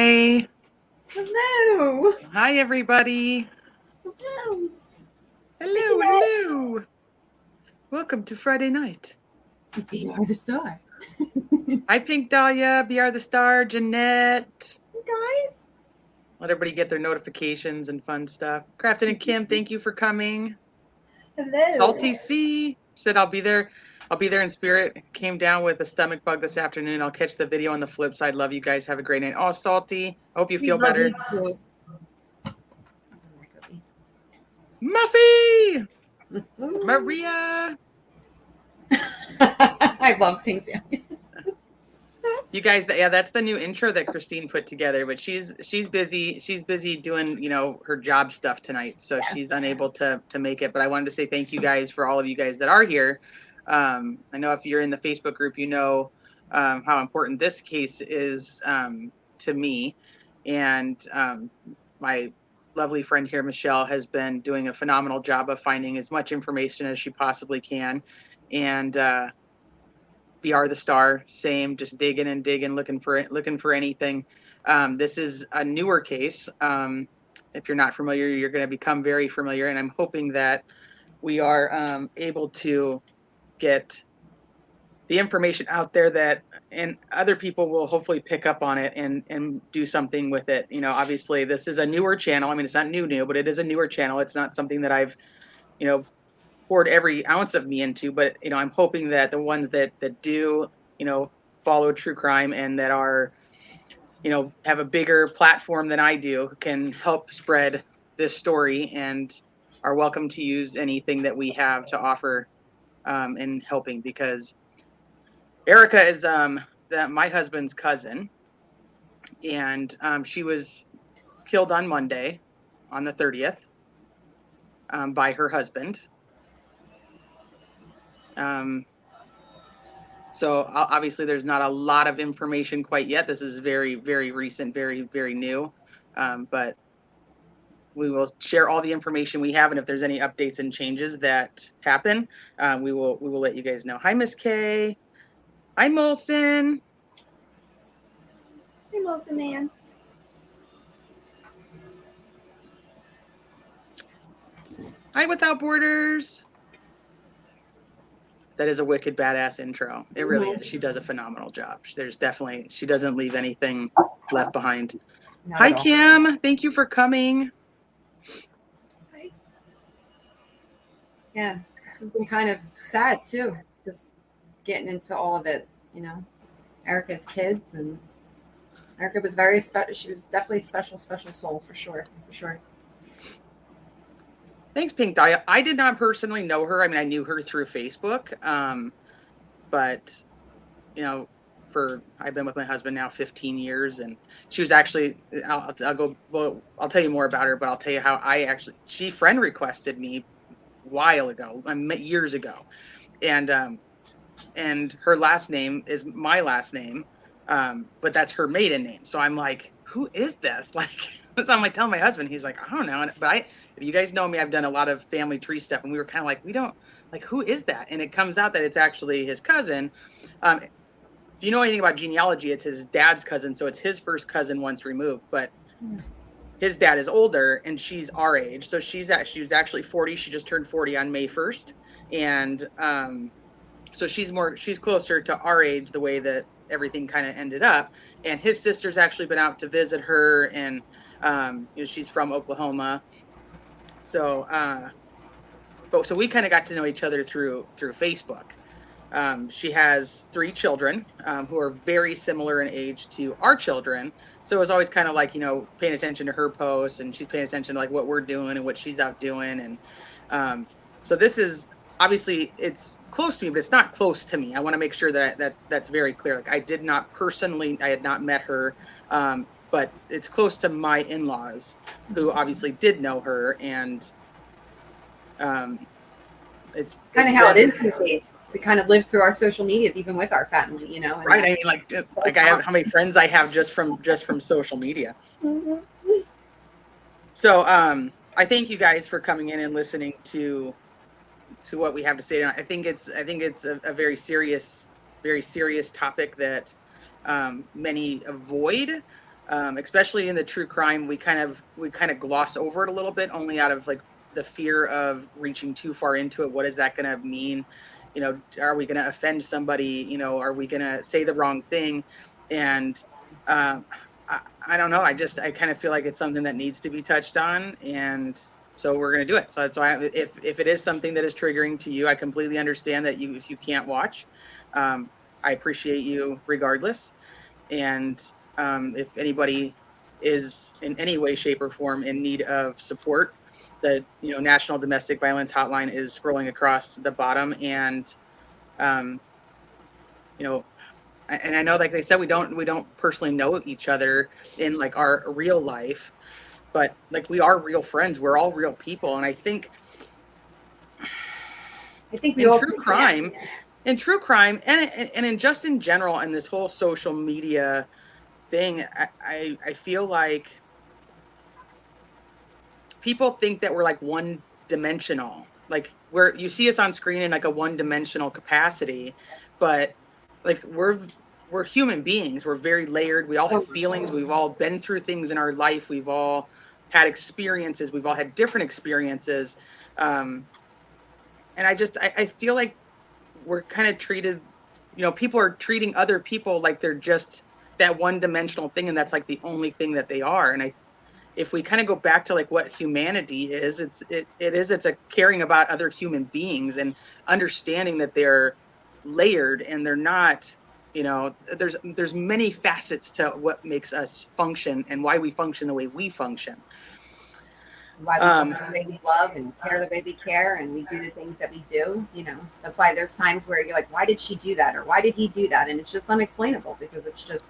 Hi. Hello. Hi, everybody. Hello. Hello, hello. Welcome to Friday night. We are the star. Hi, Pink Dahlia, BR the Star, Jeanette. Hey guys. Let everybody get their notifications and fun stuff. Crafton and Kim, thank you for coming. Hello. Salty C said I'll be there. I'll be there in spirit. Came down with a stomach bug this afternoon. I'll catch the video on the flip side. Love you guys. Have a great night. Oh, Salty. I hope you feel better. Muffy! Maria! I love Pink Dahlia. You guys, yeah, that's the new intro that Christine put together, but she's busy. She's busy doing, her job stuff tonight, so she's unable to make it. But I wanted to say thank you guys for all of you guys that are here. I know if you're in the Facebook group, you know how important this case is to me, and my lovely friend here, Michelle, has been doing a phenomenal job of finding as much information as she possibly can, and BR the Star, same, just digging and digging, looking for anything. This is a newer case. If you're not familiar, you're going to become very familiar, and I'm hoping that we are able to get the information out there that, and other people will hopefully pick up on it and do something with it. Obviously this is a newer channel. I mean, it's not new, but it is a newer channel. It's not something that I've, poured every ounce of me into, but I'm hoping that the ones that do follow true crime and that are have a bigger platform than I do can help spread this story and are welcome to use anything that we have to offer in helping, because Erica is my husband's cousin, and she was killed on Monday on the 30th by her husband. So obviously there's not a lot of information quite yet. This is very, very recent, very, very new. But we will share all the information we have, and if there's any updates and changes that happen, we will let you guys know. Hi, Miss Kay. Hi, Molson. Hey, Molson man. Hi, Without Borders. That is a wicked badass intro. It really is. She does a phenomenal job. She doesn't leave anything left behind. Hi, Kim. Thank you for coming. Hi. Yeah, it's been kind of sad too, just getting into all of it. Erica's kids, and Erica was very special. She was definitely a special soul for sure. Thanks, Pink Dahlia. I did not personally know her. I mean, I knew her through Facebook. But, I've been with my husband now 15 years, and she was actually, I'll tell you more about her, but I'll tell you how she friend requested me a while ago, years ago. And her last name is my last name. But that's her maiden name. So I'm like, who is this? Like, so I'm like telling my husband, he's like, I don't know. But if you guys know me, I've done a lot of family tree stuff, and we were kind of like, we don't, like, who is that? And it comes out that it's actually his cousin. If you know anything about genealogy, it's his dad's cousin. So it's his first cousin once removed, but his dad is older, and she's our age. So she was actually 40. She just turned 40 on May 1st. And, so she's closer to our age, the way that everything kind of ended up. And his sister's actually been out to visit her, and she's from Oklahoma. So so we kind of got to know each other through Facebook. She has 3 children who are very similar in age to our children. So it was always kind of like, paying attention to her posts, and she's paying attention to like what we're doing and what she's out doing. And so this is, obviously it's close to me, but it's not close to me. I want to make sure that's very clear. Like, I had not met her, but it's close to my in-laws, who obviously did know her. And it's kind of how it is these days. We kind of live through our social medias, even with our family, right? I mean, I have how many friends I have just from social media. So I thank you guys for coming in and listening to what we have to say tonight. I think it's a very serious topic that many avoid. especially in the true crime, we kind of gloss over it a little bit, only out of like the fear of reaching too far into it. What is that going to mean? You know, are we going to offend somebody? You know, are we going to say the wrong thing? And I don't know. I kind of feel like it's something that needs to be touched on, and so we're going to do it. So that's why if it is something that is triggering to you, I completely understand that if you can't watch, I appreciate you regardless. And if anybody is in any way, shape, or form in need of support, the National Domestic Violence Hotline is scrolling across the bottom. And um, you know, and I know, like they said, we don't personally know each other in like our real life, but like we are real friends. We're all real people, and I think we in all true can crime, connect. and in just in general, in this whole social media thing, I feel like people think that we're like one dimensional, like you see us on screen in like a one dimensional capacity, but like we're human beings. We're very layered. We all have feelings. We've all been through things in our life. We've all had experiences. We've all had different experiences. And I feel like we're kind of treated, people are treating other people like they're just that one dimensional thing, and that's like the only thing that they are. And if we kind of go back to like what humanity is, it's a caring about other human beings and understanding that they're layered and they're not, there's many facets to what makes us function and why we function the way we function. Why we love the way we love and care the way we care, and we do the things that we do. That's why there's times where you're like, why did she do that, or why did he do that? And it's just unexplainable, because it's just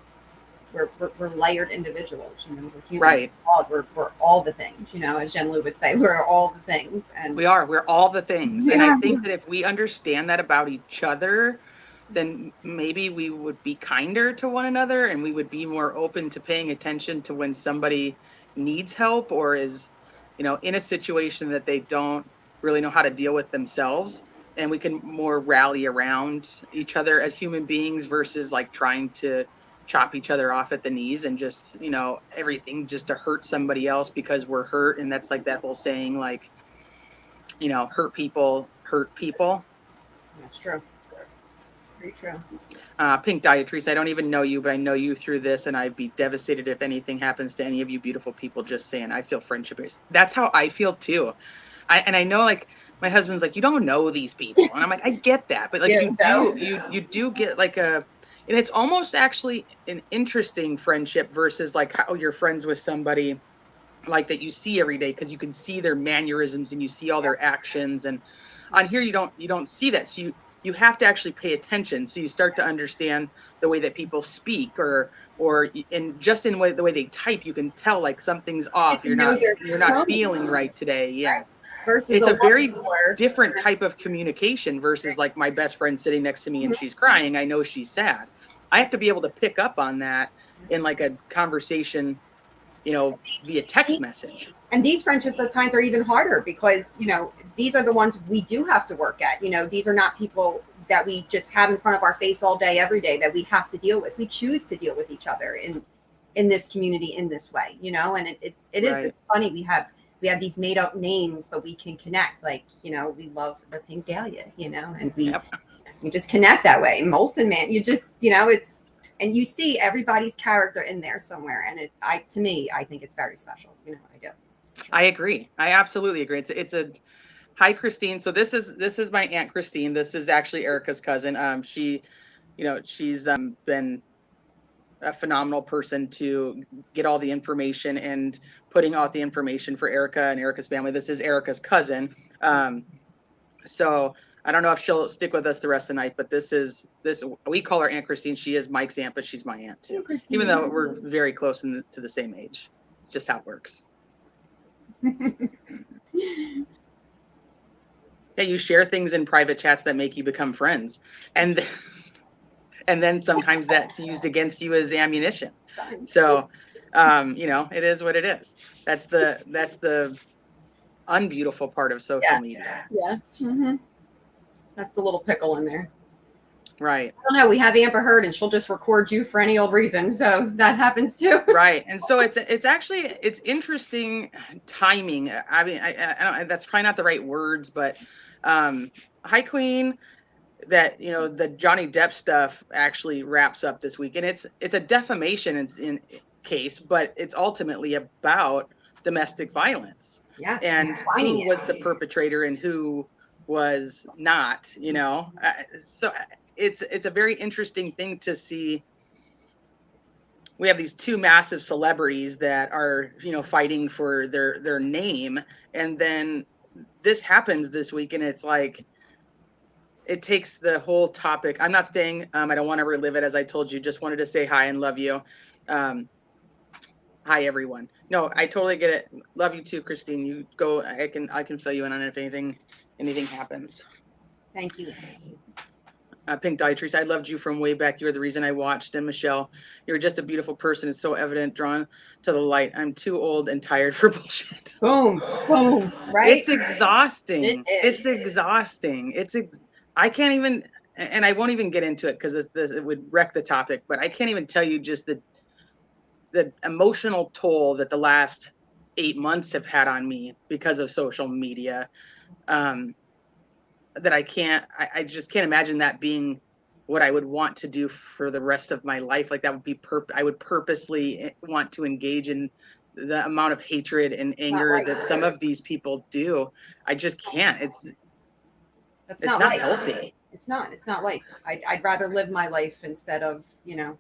we're layered individuals. We're human. Right. We're all the things. As Jen Lou would say, we're all the things. And we're all the things. Yeah. And I think that if we understand that about each other, then maybe we would be kinder to one another, and we would be more open to paying attention to when somebody needs help or is, in a situation that they don't really know how to deal with themselves. And we can more rally around each other as human beings versus like trying to chop each other off at the knees and just, everything just to hurt somebody else because we're hurt. And that's like that whole saying, like, hurt people hurt people. That's true. Very true. Pink Dye, Theresa, I don't even know you, but I know you through this, and I'd be devastated if anything happens to any of you beautiful people. Just saying, I feel friendship based. That's how I feel too. I know, like, my husband's like, you don't know these people, and I'm like, I get that, but like you do get like and it's almost actually an interesting friendship versus like how you're friends with somebody like that you see every day, because you can see their mannerisms and you see all their actions, and on here you don't see that, so you have to actually pay attention, so you start to understand the way that people speak, or in just in the way they type, you can tell like something's off. You're not feeling right today. Yeah. Versus it's a very different type of communication versus like my best friend sitting next to me and she's crying. I know she's sad. I have to be able to pick up on that in like a conversation, via text message. And these friendships at times are even harder because, these are the ones we do have to work at. These are not people that we just have in front of our face all day, every day, that we have to deal with. We choose to deal with each other in this community in this way, and it is, right. It's funny. We have these made up names, but we can connect. Like, we love the Pink Dahlia, and we just connect that way. Molson Man, you just, it's, and you see everybody's character in there somewhere. And I think it's very special. I do. I agree. I absolutely agree. It's a, hi, Christine. So this is my Aunt Christine. This is actually Erica's cousin. She's been a phenomenal person to get all the information and putting out the information for Erica and Erica's family. This is Erica's cousin. So I don't know if she'll stick with us the rest of the night, but this we call her Aunt Christine. She is Mike's aunt, but she's my aunt too, even though we're very close to the same age. It's just how it works. Yeah, you share things in private chats that make you become friends, and then sometimes that's used against you as ammunition. So, it is what it is. That's the unbeautiful part of social media. Yeah. Mm-hmm. That's the little pickle in there. Right. I don't know. We have Amber Heard, and she'll just record you for any old reason, so that happens too. Right. And so it's actually, it's interesting timing. I mean, I don't, that's probably not the right words, but hi Queen, that, you know, the Johnny Depp stuff actually wraps up this week, and it's a defamation in case, but it's ultimately about domestic violence Yeah, and who was the perpetrator and who was not, you know. So it's a very interesting thing to see. We have these two massive celebrities that are, you know, fighting for their name, and then this happens this week, and it's like, it takes the whole topic. I'm not staying. I don't want to relive it. As I told you, just wanted to say hi and love you. Hi everyone. No, I totally get it. Love you too, Christine. You go. I can fill you in on if anything happens. Thank you. Pink Dye Theresa, I loved you from way back. You're the reason I watched. And Michelle, you're just a beautiful person. It's so evident, drawn to the light. I'm too old and tired for bullshit. Boom, boom. Right? It's exhausting. It is. It's exhausting. I can't even, and I won't even get into it because it would wreck the topic. But I can't even tell you just the emotional toll that the last 8 months have had on me because of social media. That I just can't imagine that being what I would want to do for the rest of my life. Like that would be I would purposely want to engage in the amount of hatred and anger that some of these people do. I just can't. It's not life. healthy. It's not life. I'd rather live my life instead of, you know,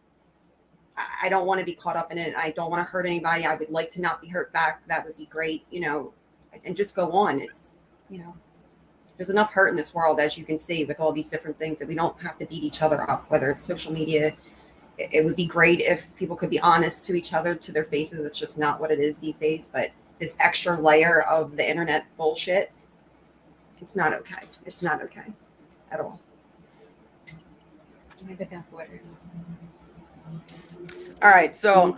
I don't want to be caught up in it. I don't want to hurt anybody. I would like to not be hurt back. That would be great, you know, and just go on. It's, you know, there's enough hurt in this world, as you can see, with all these different things, that we don't have to beat each other up, whether it's social media. It would be great if people could be honest to each other, to their faces. It's just not what it is these days. But this extra layer of the internet bullshit, it's not okay. It's not okay at all. All right, so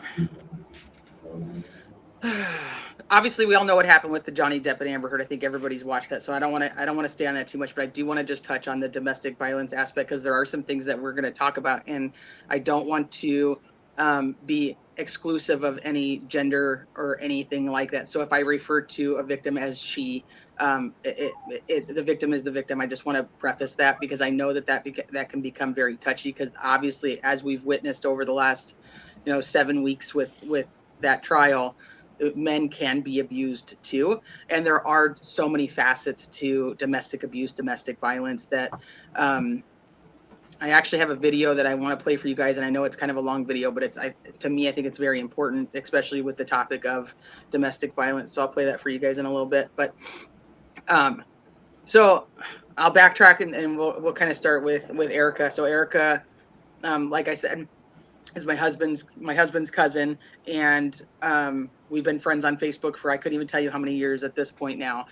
obviously we all know what happened with the Johnny Depp and Amber Heard. I think everybody's watched that, so I don't want to stay on that too much, but I do want to just touch on the domestic violence aspect, because there are some things that we're going to talk about, and I don't want to be exclusive of any gender or anything like that. So if I refer to a victim as she, the victim is the victim. I just want to preface that, because I know that can become very touchy, because obviously, as we've witnessed over the last 7 weeks with that trial, men can be abused too, and there are so many facets to domestic abuse, domestic violence, that I actually have a video that I want to play for you guys, and I know it's kind of a long video, but to me, I think it's very important, especially with the topic of domestic violence. So I'll play that for you guys in a little bit. But so I'll backtrack, and we'll kind of start with Erica. So Erica, like I said, is my husband's cousin, and we've been friends on Facebook for, I couldn't even tell you how many years at this point now.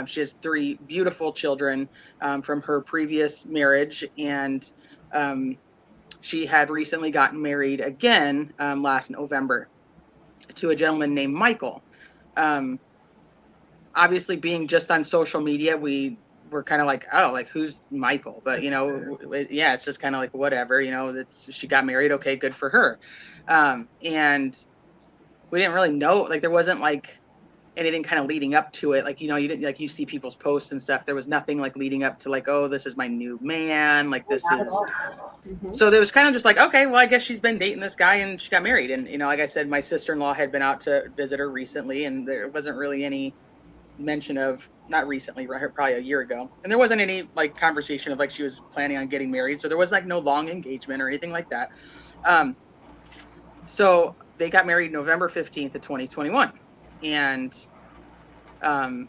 She has 3 beautiful children from her previous marriage, and she had recently gotten married again last November to a gentleman named Michael. Obviously, being just on social media, we were kind of like, oh, like, who's Michael? But yeah, it's just kind of like, whatever, she got married, okay, good for her. And we didn't really know, like, there wasn't like anything kind of leading up to it, like, you didn't, like, you see people's posts and stuff, there was nothing like leading up to, like, oh, this is my new man, like, this is So there was kind of just like, okay, well, I guess she's been dating this guy and she got married. And like I said, my sister-in-law had been out to visit her recently, and there wasn't really any mention of, not recently, probably a year ago, and there wasn't any like conversation of like she was planning on getting married, so there was like no long engagement or anything like that. So they got married November 15th of 2021, and I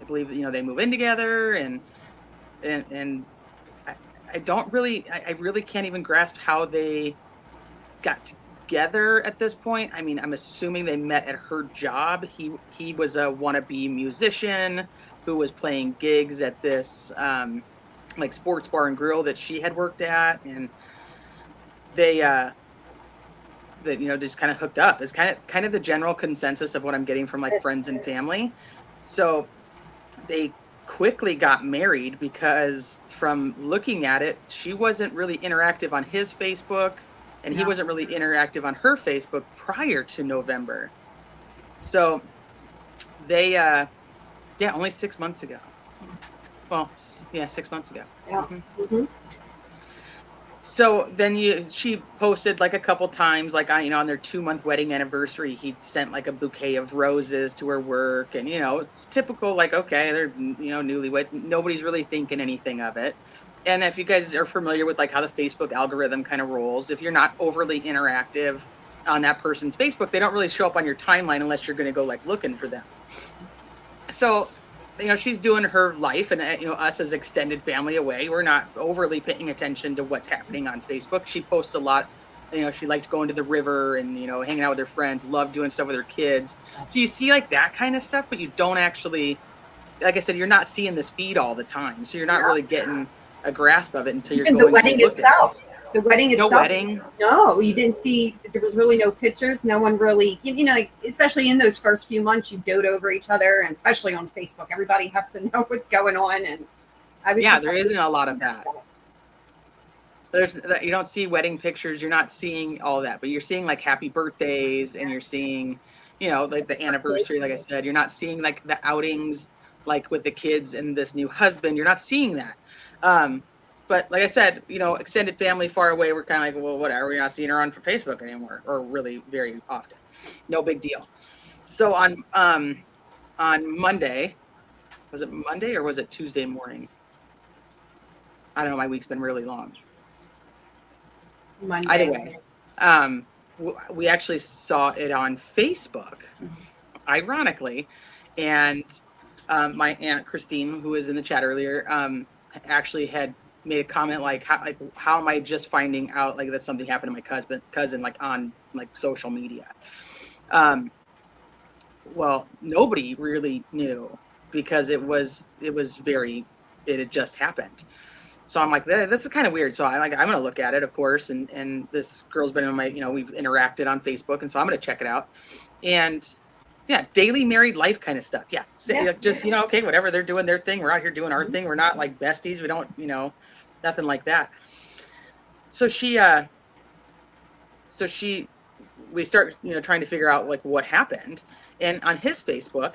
believe they move in together, and I don't really, I really can't even grasp how they got together at this point. I mean, I'm assuming they met at her job. He was a wannabe musician who was playing gigs at this like sports bar and grill that she had worked at, and they just kind of hooked up. It's kind of the general consensus of what I'm getting from like friends and family. So they quickly got married because from looking at it, she wasn't really interactive on his Facebook, and he No. wasn't really interactive on her Facebook prior to November. So they, only 6 months ago. Well, yeah, 6 months ago. Yeah. Mhm. Mhm. So then she posted like a couple times, like on their 2-month wedding anniversary, he'd sent like a bouquet of roses to her work, and it's typical, like, okay, they're newlyweds, nobody's really thinking anything of it. And if you guys are familiar with like how the Facebook algorithm kind of rolls, if you're not overly interactive on that person's Facebook, they don't really show up on your timeline unless you're going to go like looking for them. So she's doing her life, and us as extended family away, we're not overly paying attention to what's happening on Facebook. She posts a lot. She liked going to the river and hanging out with her friends, loved doing stuff with her kids. So you see like that kind of stuff, but you don't actually, like I said, you're not seeing this feed all the time, so you're not really getting a grasp of it until you're Even the going to wedding look at itself. it. The wedding No itself. wedding. No, you didn't see. There was really no pictures. No one really, like, especially in those first few months, you dote over each other, and especially on Facebook, everybody has to know what's going on. And there isn't a lot of that. You don't see wedding pictures. You're not seeing all that, but you're seeing like happy birthdays, and you're seeing, like the anniversary. Like I said, you're not seeing like the outings, like with the kids and this new husband. You're not seeing that. But like I said, extended family far away, we're kind of like, well, whatever. We're not seeing her on Facebook anymore, or really very often. No big deal. So on Monday, was it Monday or was it Tuesday morning? I don't know. My week's been really long. Monday. Either way, we actually saw it on Facebook, ironically, and my Aunt Christine, who was in the chat earlier, actually had made a comment like, how am I just finding out like that something happened to my cousin like on like social media? Well, nobody really knew because it had just happened. So I'm like, this is kind of weird. So I'm going to look at it, of course. And this girl's been in my, we've interacted on Facebook. And so I'm going to check it out. And yeah, daily married life kind of stuff. Yeah. So, just, okay, whatever, they're doing their thing. We're out here doing our thing. We're not like besties. We don't, nothing like that. So we start, trying to figure out like what happened. And on his Facebook,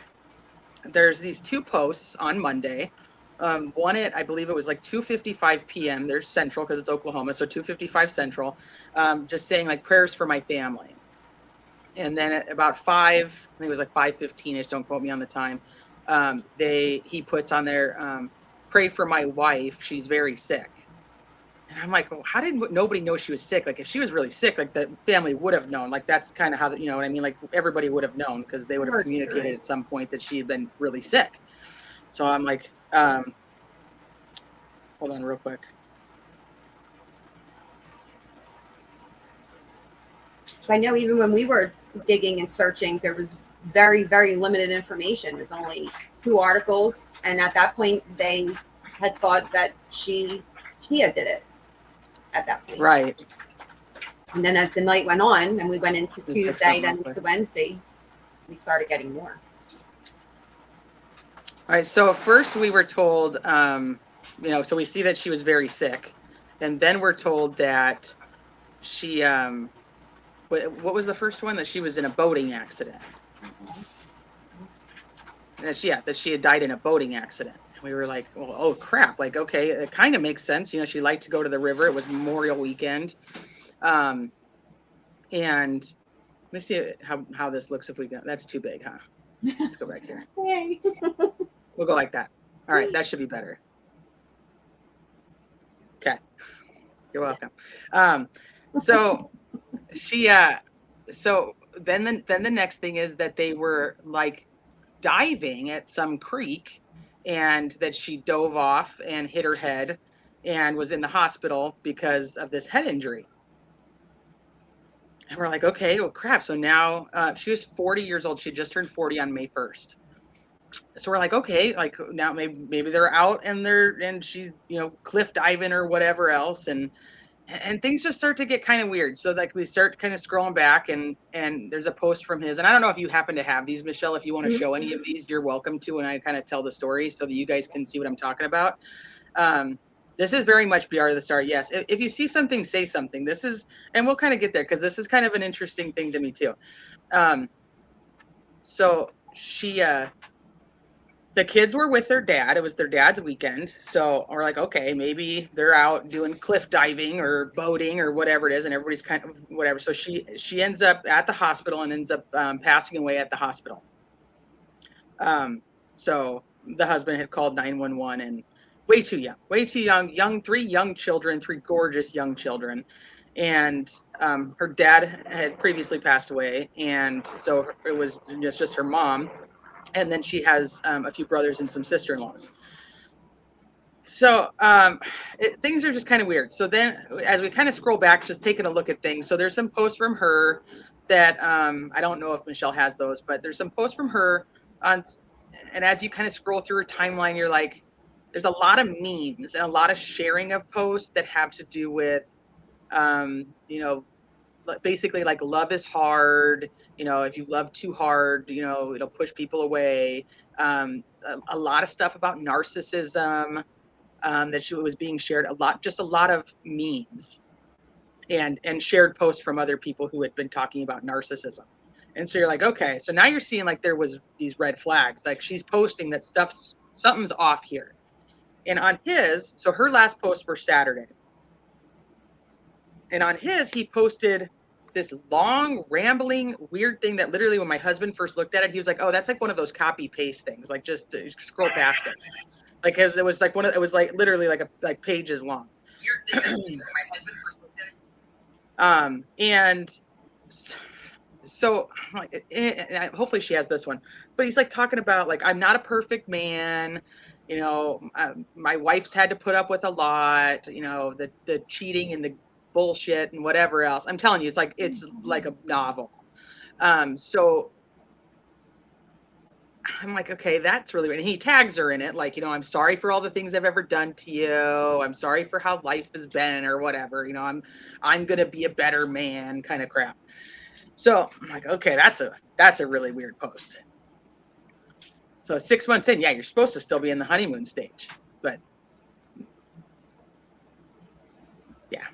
there's these two posts on Monday. One at, I believe it was like 2:55 p.m. There's Central because it's Oklahoma, so 2:55 Central, just saying like prayers for my family. And then at about 5, I think it was like 5:15ish, don't quote me on the time, he puts on there, pray for my wife, she's very sick. And I'm like, well, how did nobody know she was sick? Like if she was really sick, like the family would have known. Like that's kind of how, what I mean? Like everybody would have known because they would have communicated at some point that she had been really sick. So I'm like, hold on real quick. So I know even when we were digging and searching, there was very, very limited information. It was only 2 articles. And at that point, they had thought that she did it at that point. Right. And then as the night went on and we went into Tuesday and into Wednesday, we started getting more. All right. So first we were told, so we see that she was very sick. And then we're told that she, what was the first one? That she was in a boating accident. That she had died in a boating accident. We were like, well, oh crap. Like, okay, it kind of makes sense. She liked to go to the river. It was Memorial Weekend. And let me see how this looks if we go. That's too big, huh? Let's go back here. Hey. We'll go like that. All right, that should be better. Okay. You're welcome. So then the next thing is that they were like diving at some creek, and that she dove off and hit her head and was in the hospital because of this head injury. And we're like, okay, well, crap. So now she was 40 years old. She just turned 40 on May 1st. So we're like, okay, like now maybe they're out and she's, cliff diving or whatever else. And and things just start to get kind of weird. So like we start kind of scrolling back, and there's a post from his, and I don't know if you happen to have these, Michelle. If you want to show any of these, you're welcome to, and I kind of tell the story so that you guys can see what I'm talking about. This is very much BR to the start. Yes, if you see something, say something. This is, and we'll kind of get there because this is kind of an interesting thing to me too. So she, the kids were with their dad. It was their dad's weekend. So we're like, okay, maybe they're out doing cliff diving or boating or whatever it is, and everybody's kind of whatever. So she ends up at the hospital and ends up passing away at the hospital. So the husband had called 911, and way too young, three young children, three gorgeous young children. And her dad had previously passed away, and so it was just her mom. And then she has a few brothers and some sister-in-laws. So things are just kind of weird. So then as we kind of scroll back, just taking a look at things. So there's some posts from her that I don't know if Michelle has those, but there's some posts from her on, and as you kind of scroll through her timeline, you're like, there's a lot of memes and a lot of sharing of posts that have to do with, basically like love is hard. If you love too hard, it'll push people away. A lot of stuff about narcissism that she was being shared, just a lot of memes and shared posts from other people who had been talking about narcissism. And so you're like, okay, so now you're seeing like there was these red flags, like she's posting that something's off here. And on so her last posts were Saturday. And on his, he posted this long, rambling, weird thing that literally when my husband first looked at it, he was like, oh, that's like one of those copy paste things. Like just scroll past it. Like it was like it was like literally like pages long. And so hopefully she has this one, but he's like talking about like, I'm not a perfect man. My wife's had to put up with a lot, the cheating and the bullshit and whatever else. I'm telling you, it's like a novel. So I'm like, okay, that's really weird. And he tags her in it, like, I'm sorry for all the things I've ever done to you. I'm sorry for how life has been or whatever. I'm gonna be a better man, kind of crap. So I'm like, okay, that's a really weird post. So 6 months in, yeah, you're supposed to still be in the honeymoon stage, but yeah.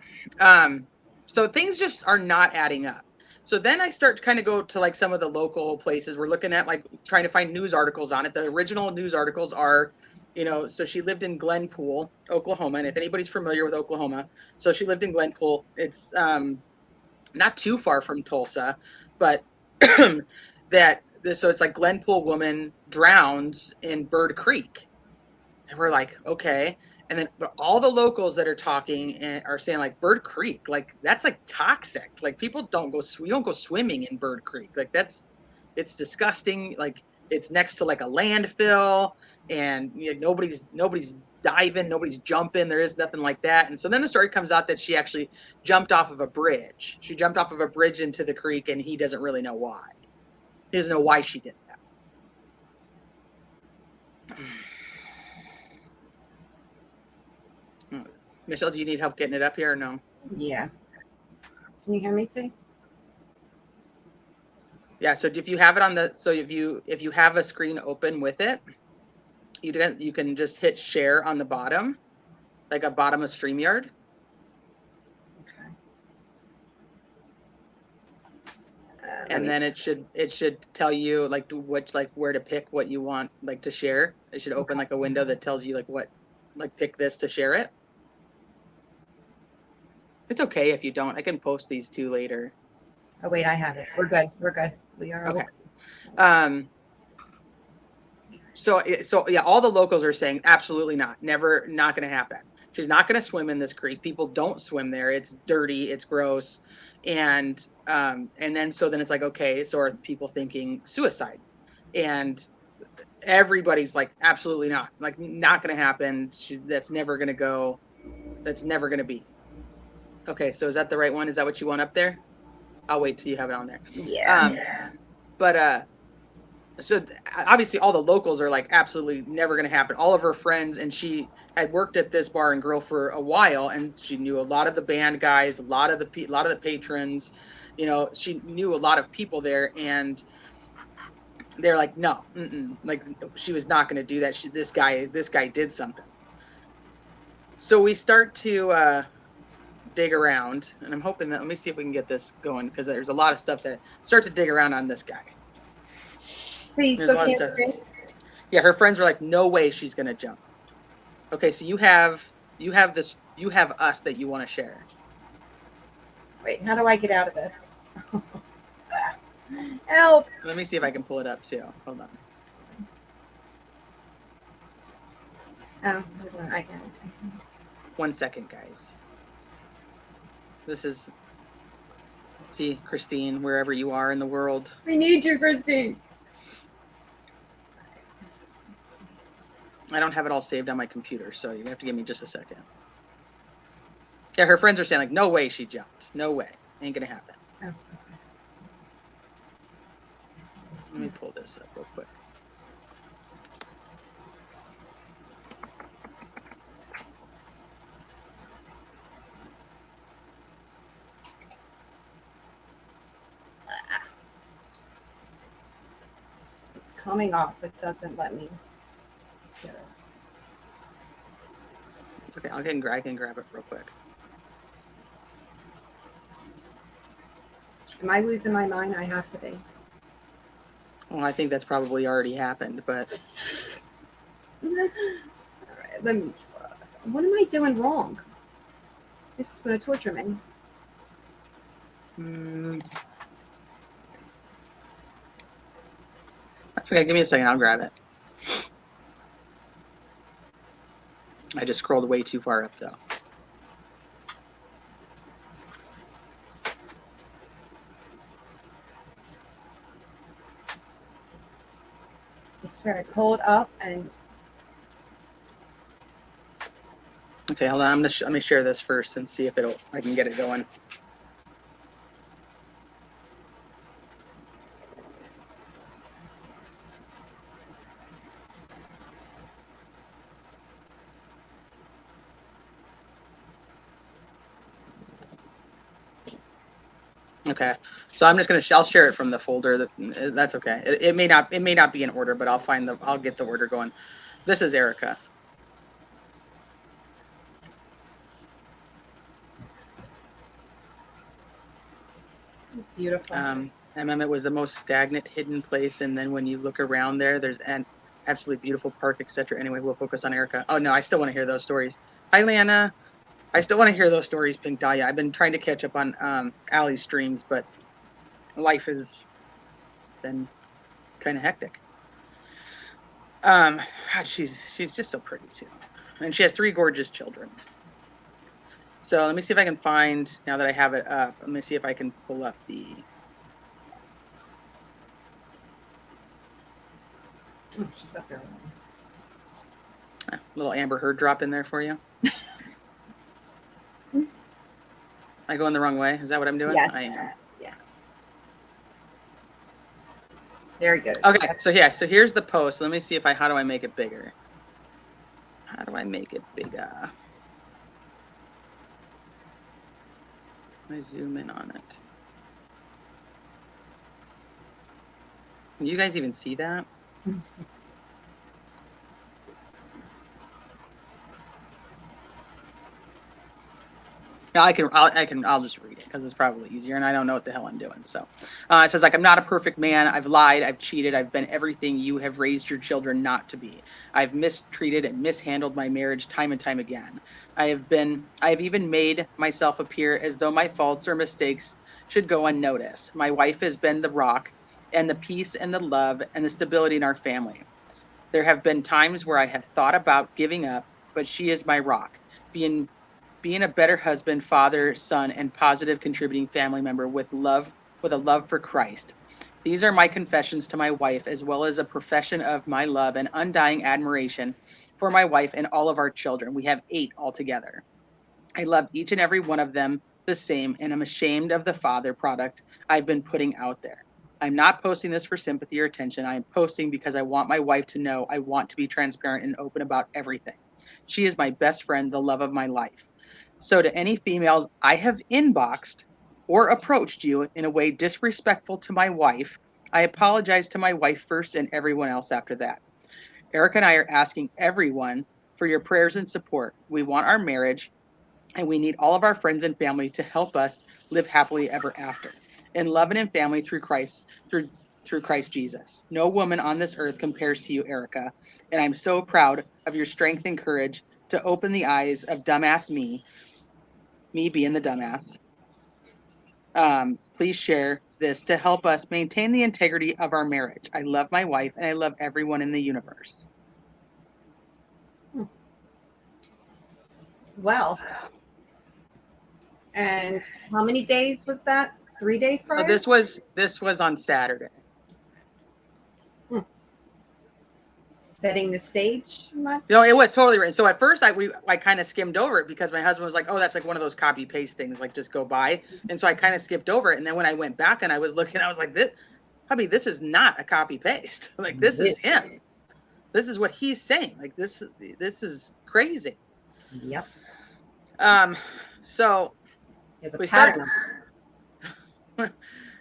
So things just are not adding up. So then I start to kind of go to like some of the local places. We're looking at like trying to find news articles on it. The original news articles are, so she lived in Glenpool, Oklahoma. And if anybody's familiar with Oklahoma, so she lived in Glenpool. It's not too far from Tulsa, but so it's like Glenpool woman drowns in Bird Creek. And we're like, okay. And then but all the locals that are talking and are saying like Bird Creek, like that's like toxic. Like people don't go swimming in Bird Creek. Like it's disgusting. Like it's next to like a landfill, and nobody's diving, nobody's jumping. There is nothing like that. And so then the story comes out that she actually jumped off of a bridge. She jumped off of a bridge into the creek, and he doesn't really know why. He doesn't know why she did that. Michelle, do you need help getting it up here or no? Yeah. Can you hear me too? Yeah. So if you have it if you have a screen open with it, you can just hit share on the bottom, like a bottom of StreamYard. Okay. And then it should tell you like where to pick what you want like to share. It should open like a window that tells you pick this to share it. It's okay if you don't. I can post these two later. Oh wait, I have it. We're good. We are okay. So yeah, all the locals are saying absolutely not, never, not going to happen. She's not going to swim in this creek. People don't swim there. It's dirty. It's gross. And then it's like, okay, so are people thinking suicide? And everybody's like, absolutely not. Like, not going to happen. That's never going to go. That's never going to be. Okay, so is that the right one? Is that what you want up there? I'll wait till you have it on there. Yeah. so obviously all the locals are like absolutely never going to happen. All of her friends, and she had worked at this bar and grill for a while, and she knew a lot of the band guys, a lot of the patrons. You know, she knew a lot of people there, and they're like, no, like she was not going to do that. This guy did something. So we start to dig around, and I'm hoping that, let me see if we can get this going, because there's a lot of stuff that start to dig around on this guy. Please, There's a so lot of can't stuff. drink. Yeah, her friends were like, no way she's gonna jump. Okay, so you have us that you want to share. Wait, how do I get out of this? Help! Let me see if I can pull it up too. Hold on. Oh, I can. 1 second, guys. This is, see, Christine, wherever you are in the world. We need you, Christine. I don't have it all saved on my computer, so you have to give me just a second. Yeah, her friends are saying like, no way she jumped. No way. Ain't gonna happen. Oh. Let me pull this up real quick. It's coming off. It doesn't let me get it. It's okay. I can grab it real quick. Am I losing my mind? I have to be. Well, I think that's probably already happened, but All right, let me try. What am I doing wrong? This is going to torture me. That's okay. Give me a second. I'll grab it. I just scrolled way too far up, though. I swear, I pull it up and. Okay, hold on. Let me share this first and see if I can get it going. Okay, so I'm just gonna I'll share it from the folder. That's okay. It may not be in order, but I'll get the order going. This is Erica. It's beautiful. It was the most stagnant, hidden place, and then when you look around there's an absolutely beautiful park, etc. Anyway, we'll focus on Erica. Oh no, I still want to hear those stories. Hi, Lana. I still want to hear those stories, Pink Dahlia. I've been trying to catch up on Allie's streams, but life has been kind of hectic. She's just so pretty too, and she has 3 gorgeous children. So let me see if I can find, now that I have it up, let me see if I can pull up the. Oh, she's up there. Little Amber Heard drop in there for you. Am I going the wrong way? Is that what I'm doing? Yes. I am. Yes. Very good. Okay, so here's the post. Let me see how do I make it bigger? How do I make it bigger? Let me zoom in on it. Can you guys even see that? Yeah, I'll just read it because it's probably easier, and I don't know what the hell I'm doing. So it says, like, I'm not a perfect man. I've lied. I've cheated. I've been everything you have raised your children not to be. I've mistreated and mishandled my marriage time and time again. I have even made myself appear as though my faults or mistakes should go unnoticed. My wife has been the rock and the peace and the love and the stability in our family. There have been times where I have thought about giving up, but she is my rock, being a better husband, father, son, and positive contributing family member with a love for Christ. These are my confessions to my wife, as well as a profession of my love and undying admiration for my wife and all of our children. We have 8 altogether. I love each and every one of them the same, and I'm ashamed of the father product I've been putting out there. I'm not posting this for sympathy or attention. I am posting because I want my wife to know I want to be transparent and open about everything. She is my best friend, the love of my life. So to any females I have inboxed or approached you in a way disrespectful to my wife, I apologize to my wife first and everyone else after that. Erica and I are asking everyone for your prayers and support. We want our marriage, and we need all of our friends and family to help us live happily ever after in love and in family through Christ, through Christ Jesus. No woman on this earth compares to you, Erica, and I'm so proud of your strength and courage to open the eyes of dumbass me being the dumbass. Please share this to help us maintain the integrity of our marriage. I love my wife and I love everyone in the universe. Well, and how many days was that? 3 days prior? So this was on Saturday. Setting the stage much? No, it was totally written. So at first I kind of skimmed over it because my husband was like, oh, that's like one of those copy paste things, like just go by. And so I kind of skipped over it. And then when I went back and I was looking, I was like, this is not a copy paste. Like this is him. This is what he's saying. Like this is crazy. Yep. So we start.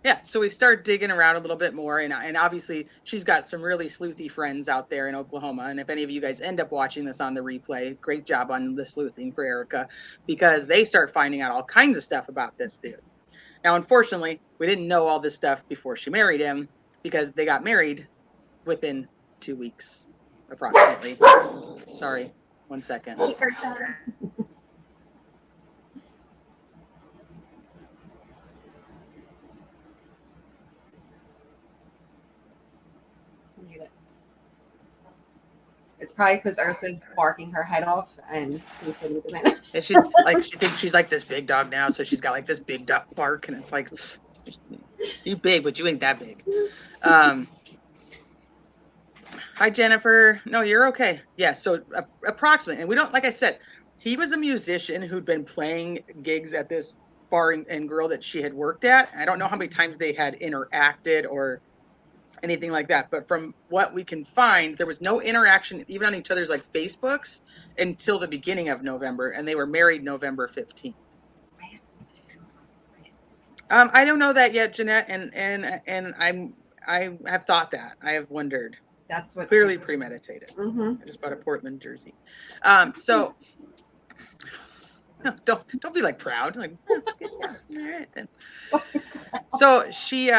Yeah, so we start digging around a little bit more, and obviously she's got some really sleuthy friends out there in Oklahoma. And if any of you guys end up watching this on the replay, great job on the sleuthing for Erica, because they start finding out all kinds of stuff about this dude. Now, unfortunately, we didn't know all this stuff before she married him because they got married within 2 weeks, approximately. Sorry, 1 second. It's probably because Ursa's barking her head off, and she's like, she thinks she's like this big dog now, so she's got like this big dog bark, and it's like, you big, but you ain't that big. Hi, Jennifer. No, you're okay. Yeah, so approximately, and we don't, like I said, he was a musician who'd been playing gigs at this bar and grill that she had worked at. I don't know how many times they had interacted or anything like that, but from what we can find, there was no interaction even on each other's like Facebooks until the beginning of November, and they were married November 15th. I don't know that yet, Jeanette, and I have thought that. I have wondered. That's what clearly premeditated. Mm-hmm. I just bought a Portland jersey. So no, don't be like proud. Like, oh, yeah, all right then. So she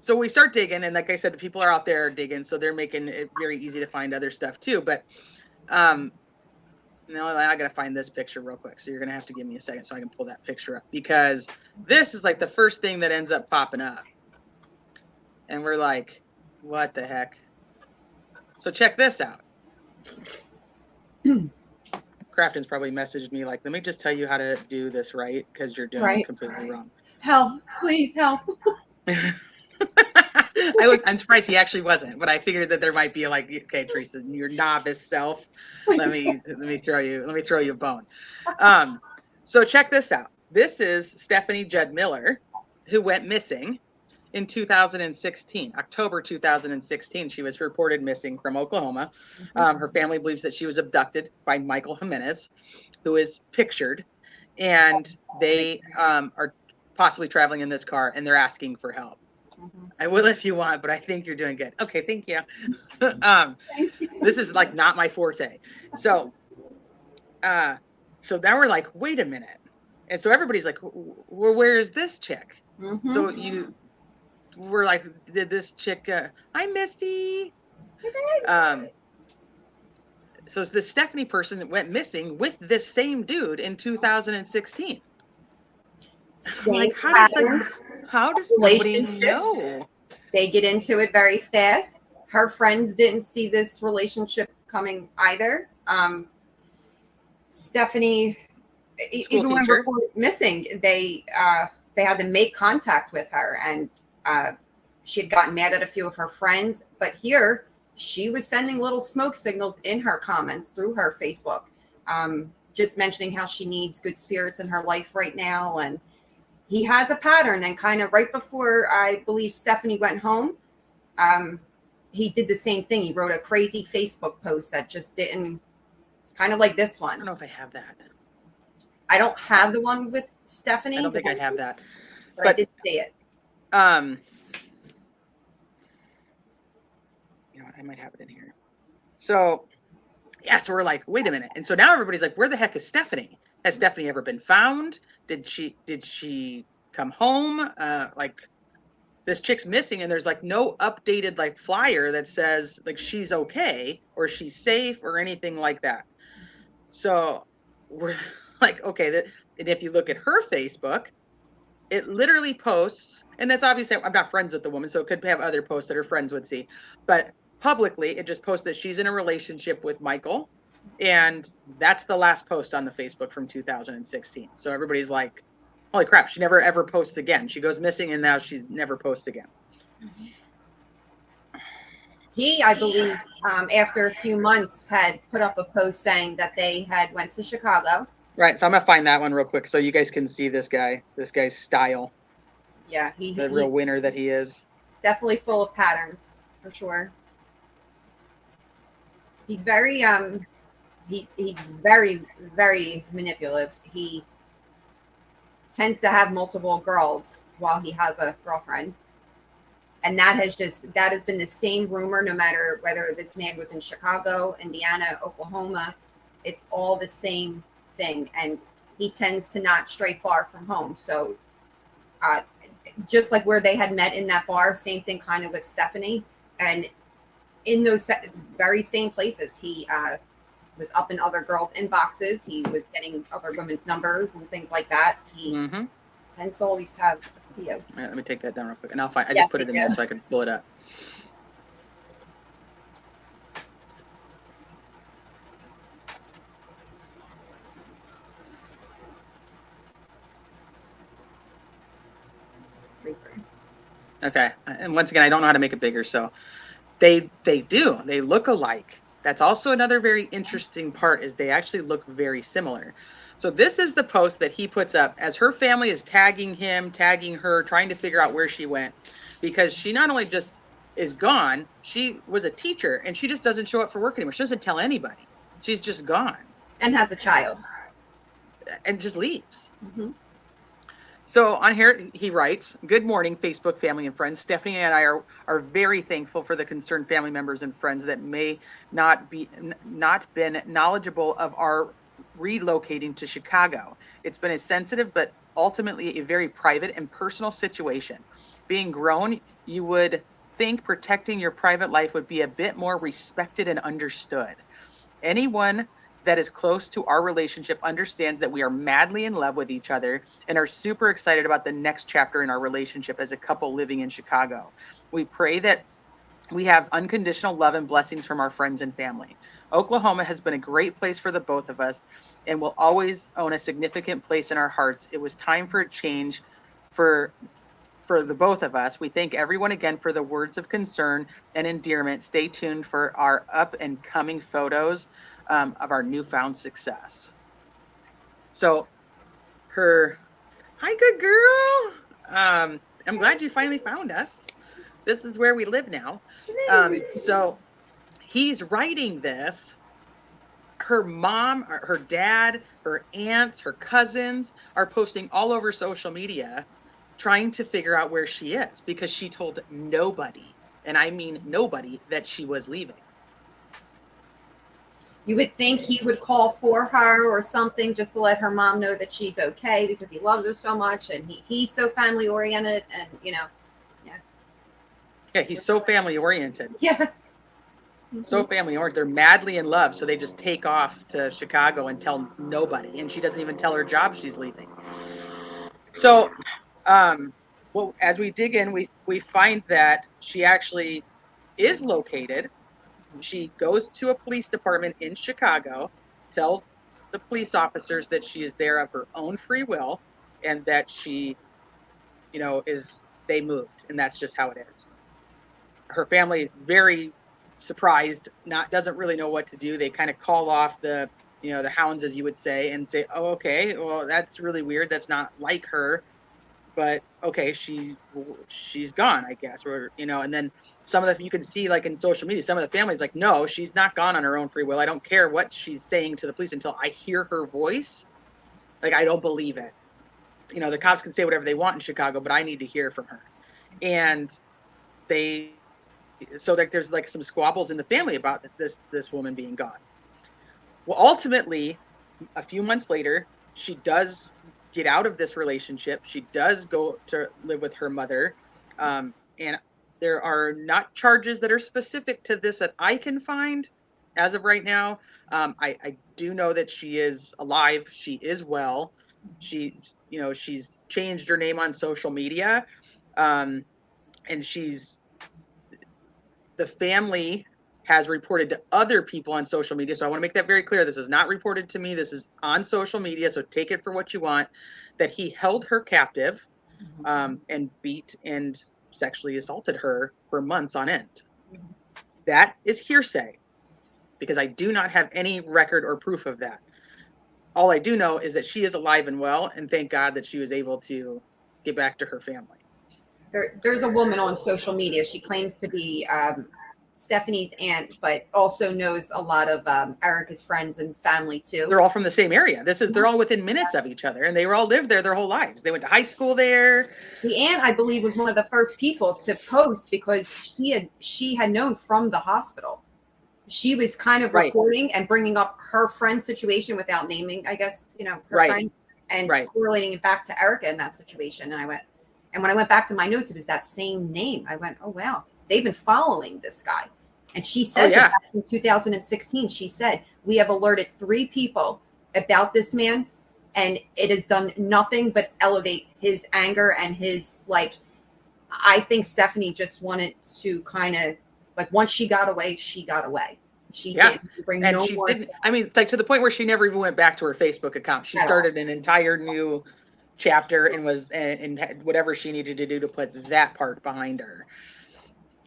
so we start digging, and like I said, the people are out there digging, so they're making it very easy to find other stuff too. But no, I gotta find this picture real quick. So you're gonna have to give me a second so I can pull that picture up, because this is like the first thing that ends up popping up. And we're like, what the heck? So check this out. Crafton's probably messaged me like, let me just tell you how to do this right, because you're doing it completely wrong. Help, please help. I'm surprised he actually wasn't, but I figured that there might be like, okay, Theresa, your novice self, let me throw you a bone. So check this out. This is Stephanie Judd Miller, who went missing in 2016, October 2016. She was reported missing from Oklahoma. Her family believes that she was abducted by Michael Jimenez, who is pictured, and they are possibly traveling in this car, and they're asking for help. I will if you want, but I think you're doing good. Okay, thank you. This is like not my forte. So now we're like, wait a minute. And so everybody's like, well, where is this chick? So we're like, did this chick, hi, Misty. So it's the Stephanie person that went missing with this same dude in 2016. Like, how does nobody know? They get into it very fast. Her friends didn't see this relationship coming either. Stephanie, even when reported missing, they had to make contact with her, and she had gotten mad at a few of her friends. But here, she was sending little smoke signals in her comments through her Facebook, just mentioning how she needs good spirits in her life right now. And he has a pattern, and kind of right before I believe Stephanie went home, he did the same thing. He wrote a crazy Facebook post that just didn't, kind of like this I don't one. know if I have that. I don't have the one with Stephanie. I don't think I have that. But I did see it. You know what? I might have it in here. So, yeah, so we're like, wait a minute. And so now everybody's like, where the heck is Stephanie? Has Stephanie ever been found? Did she come home? Like, this chick's missing, and there's like no updated like flyer that says like she's okay or she's safe or anything like that. So we're like, okay, and if you look at her Facebook, it literally posts, and that's obviously, I'm not friends with the woman, so it could have other posts that her friends would see, but publicly it just posts that she's in a relationship with Michael, and that's the last post on the Facebook from 2016. So everybody's like, holy crap, she never ever posts again. She goes missing and now she's never posts again. He, I believe, after a few months, had put up a post saying that they had went to Chicago. Right, so I'm gonna find that one real quick so you guys can see this guy's style. Yeah, the real winner that he is. Definitely full of patterns, for sure. He's very he's very, very manipulative. He tends to have multiple girls while he has a girlfriend. And that has been the same rumor, no matter whether this man was in Chicago, Indiana, Oklahoma. It's all the same thing. And he tends to not stray far from home. So just like where they had met in that bar, same thing kind of with Stephanie. And in those very same places, he was up in other girls' inboxes. He was getting other women's numbers and things like that. He tends to always have a few. All right, let me take that down real quick, and I'll find. I just put it in there so I can pull it up. Okay, and once again, I don't know how to make it bigger, so they look alike. That's also another very interesting part, is they actually look very similar. So this is the post that he puts up as her family is tagging him, tagging her, trying to figure out where she went, because she not only just is gone, she was a teacher and she just doesn't show up for work anymore. She doesn't tell anybody. She's just gone. And has a child. And just leaves. So on here, he writes, "Good morning, Facebook family and friends. Stephanie and I are very thankful for the concerned family members and friends that may not been knowledgeable of our relocating to Chicago. It's been a sensitive but ultimately a very private and personal situation. Being grown, you would think protecting your private life would be a bit more respected and understood. Anyone that is close to our relationship understands that we are madly in love with each other and are super excited about the next chapter in our relationship as a couple living in Chicago. We pray that we have unconditional love and blessings from our friends and family. Oklahoma has been a great place for the both of us and will always own a significant place in our hearts. It was time for a change for the both of us. We thank everyone again for the words of concern and endearment. Stay tuned for our up and coming photos of our newfound success." So hi, good girl. I'm glad you finally found us. This is where we live now. So he's writing this. Her mom, her dad, her aunts, her cousins are posting all over social media trying to figure out where she is, because she told nobody, and I mean nobody, that she was leaving. You would think he would call for her or something just to let her mom know that she's okay, because he loves her so much, and he's so family oriented, and Yeah, he's so family oriented. Yeah. So family oriented. They're madly in love, so they just take off to Chicago and tell nobody, and she doesn't even tell her job she's leaving. So well, as we dig in, we find that she actually is located. She goes to a police department in Chicago, tells the police officers that she is there of her own free will, and that she, they moved, and that's just how it is. Her family, very surprised, doesn't really know what to do. They kind of call off the hounds, as you would say, and say, "Oh, okay, well, that's really weird. That's not like her." but okay, she's gone, I guess, or, you know, and then some of the, you can see like in social media, some of the families like, no, she's not gone on her own free will. I don't care what she's saying to the police until I hear her voice. Like, I don't believe it. You know, the cops can say whatever they want in Chicago, but I need to hear from her. And so like there's like some squabbles in the family about this woman being gone. Well, ultimately, a few months later, she does get out of this relationship. She does go to live with her mother. And there are not charges that are specific to this that I can find as of right now. I do know that she is alive. She is well. She's changed her name on social media. And the family has reported to other people on social media. So I want to make that very clear. This is not reported to me. This is on social media. So take it for what you want, that he held her captive, and beat and sexually assaulted her for months on end. That is hearsay because I do not have any record or proof of that. All I do know is that she is alive and well, and thank God that she was able to get back to her family. There's a woman on social media. She claims to be Stephanie's aunt, but also knows a lot of Erica's friends and family too. They're all from the same area. They're all within minutes of each other, and they all lived there their whole lives. They went to high school there. The aunt, I believe, was one of the first people to post because she had known from the hospital. She was kind of reporting and bringing up her friend's situation without naming, I guess, her friend, and correlating it back to Erica in that situation. And when I went back to my notes, it was that same name. I went, oh, wow, they've been following this guy. And she says back in 2016, she said, we have alerted 3 people about this man, and it has done nothing but elevate his anger and his, I think Stephanie just wanted to kind of, once she got away, she got away. She didn't bring no more. I mean, to the point where she never even went back to her Facebook account. She started an entire new chapter and had whatever she needed to do to put that part behind her.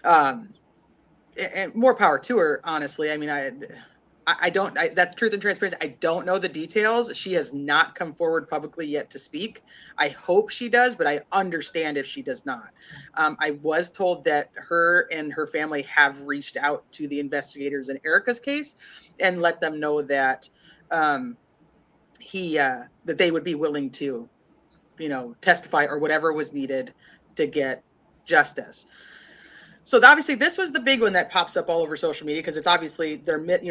And more power to her, honestly. I mean, that's truth and transparency. I don't know the details. She has not come forward publicly yet to speak. I hope she does, but I understand if she does not. I was told that her and her family have reached out to the investigators in Erica's case and let them know that that they would be willing to, testify or whatever was needed to get justice. So obviously this was the big one that pops up all over social media because it's obviously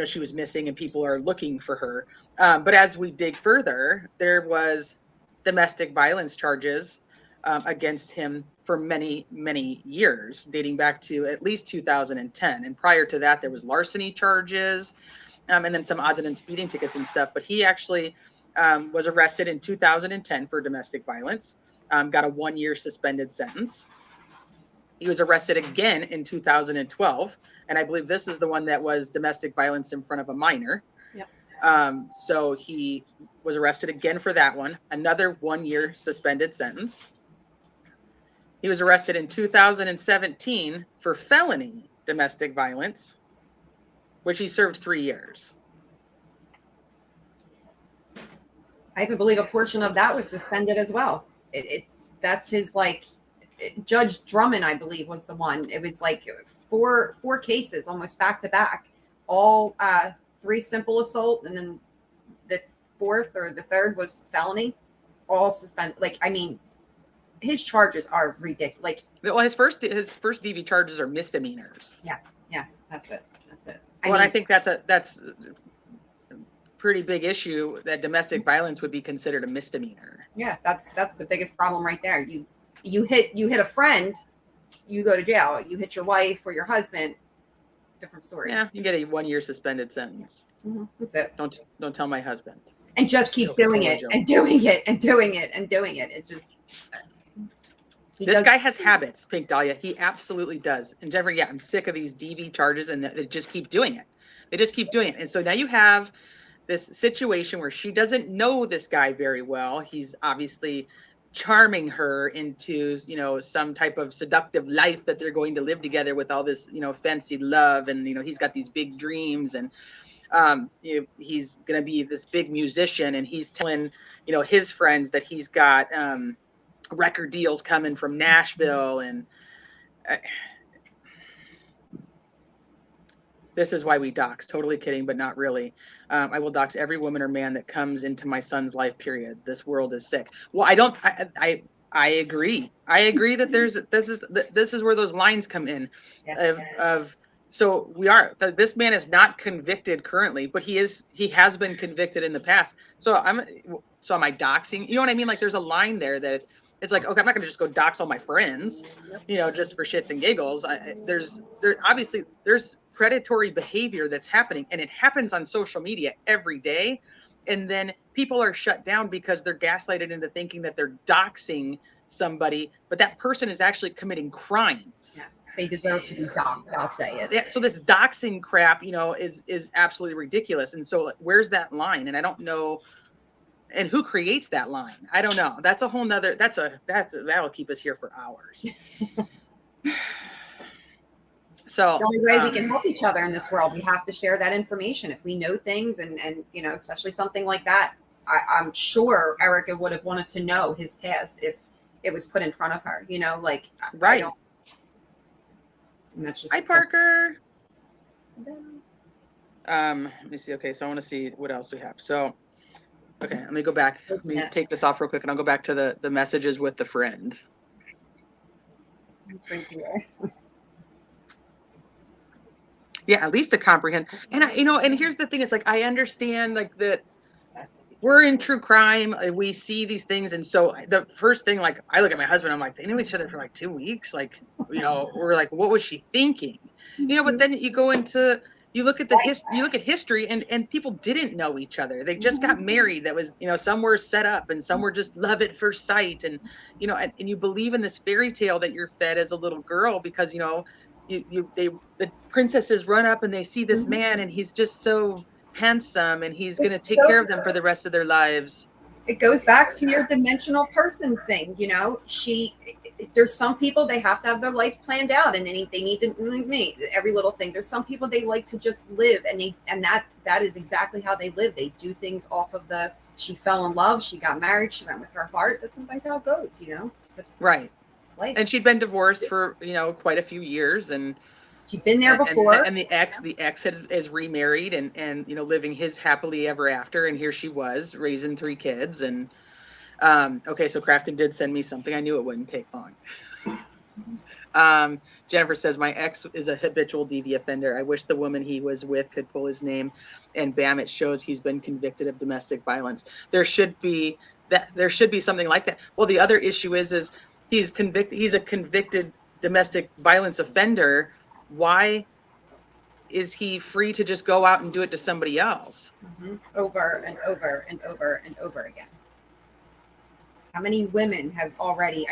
she was missing and people are looking for her. But as we dig further, there was domestic violence charges against him for many, many years, dating back to at least 2010. And prior to that, there was larceny charges, and then some odds and ends speeding tickets and stuff. But he actually was arrested in 2010 for domestic violence, got a 1-year suspended sentence. He was arrested again in 2012, and I believe this is the one that was domestic violence in front of a minor. Yep. So he was arrested again for that one, another 1-year suspended sentence. He was arrested in 2017 for felony domestic violence, which he served 3 years. I even believe a portion of that was suspended as well. That's his Judge Drummond, I believe, was the one. It was four cases almost back to back, all 3 simple assault, and then the 4th or the 3rd was felony, all suspended. His charges are ridiculous. Well, his first DV charges are misdemeanors. Yes, that's it. I think that's a pretty big issue that domestic violence would be considered a misdemeanor. Yeah, that's the biggest problem right there. You hit a friend, you go to jail. You hit your wife or your husband, different story. Yeah, you get a 1-year suspended sentence. Mm-hmm. That's it. Don't tell my husband. And just keep doing it and doing it and doing it and doing it. It just. This guy has habits, Pink Dahlia. He absolutely does. And Jennifer, I'm sick of these DV charges, and they just keep doing it. They just keep doing it. And so now you have this situation where she doesn't know this guy very well. He's obviously charming her into, some type of seductive life that they're going to live together with all this, fancy love. And, he's got these big dreams, and he's going to be this big musician, and he's telling, his friends that he's got record deals coming from Nashville. And this is why we dox. Totally kidding, but not really. I will dox every woman or man that comes into my son's life, period. This world is sick. Well, I agree. I agree that this is where those lines come in of so this man is not convicted currently, but he has been convicted in the past. So am I doxing? You know what I mean? Like there's a line there that it's like, okay, I'm not going to just go dox all my friends, just for shits and giggles. Obviously there's predatory behavior that's happening, and it happens on social media every day. And then people are shut down because they're gaslighted into thinking that they're doxing somebody, but that person is actually committing crimes. Yeah, they deserve to be doxed. I'll say it. Yeah, so this doxing crap, is absolutely ridiculous. And so where's that line? And I don't know. And who creates that line? I don't know. That's a whole nother, that'll keep us here for hours. So the only way we can help each other in this world, we have to share that information. If we know things and especially something like that, I'm sure Erica would have wanted to know his past if it was put in front of her, right. And that's just Hi, Parker. Let me see. Okay, so I want to see what else we have. So, okay, let me go back. Let me take this off real quick, and I'll go back to the messages with the friend. It's right here. Yeah, at least to comprehend. And and here's the thing. It's like, I understand like that we're in true crime. We see these things. And so the first thing, like I look at my husband, I'm like, they knew each other for like 2 weeks. Like, we're like, what was she thinking? But then you go into, you look at history and people didn't know each other. They just got married. That was, some were set up and some were just love at first sight. And, and you believe in this fairy tale that you're fed as a little girl because, the princesses run up and they see this man and he's just so handsome and he's going to take care of them for the rest of their lives. It goes back to your dimensional person thing. There's some people, they have to have their life planned out and they need to every little thing. There's some people, they like to just live and that is exactly how they live. They do things off of she fell in love, she got married, she went with her heart. That's sometimes how it goes, That's right. Life. And she'd been divorced for, quite a few years, and she'd been there before. And the ex is remarried and living his happily ever after. And here she was raising 3 kids. And okay, so Crafton did send me something. I knew it wouldn't take long. Jennifer says, my ex is a habitual DV offender. I wish the woman he was with could pull his name, and bam, it shows he's been convicted of domestic violence. There should be something like that. Well, the other issue is he's a convicted domestic violence offender. Why is he free to just go out and do it to somebody else? Over and over and over and over again. How many women have already,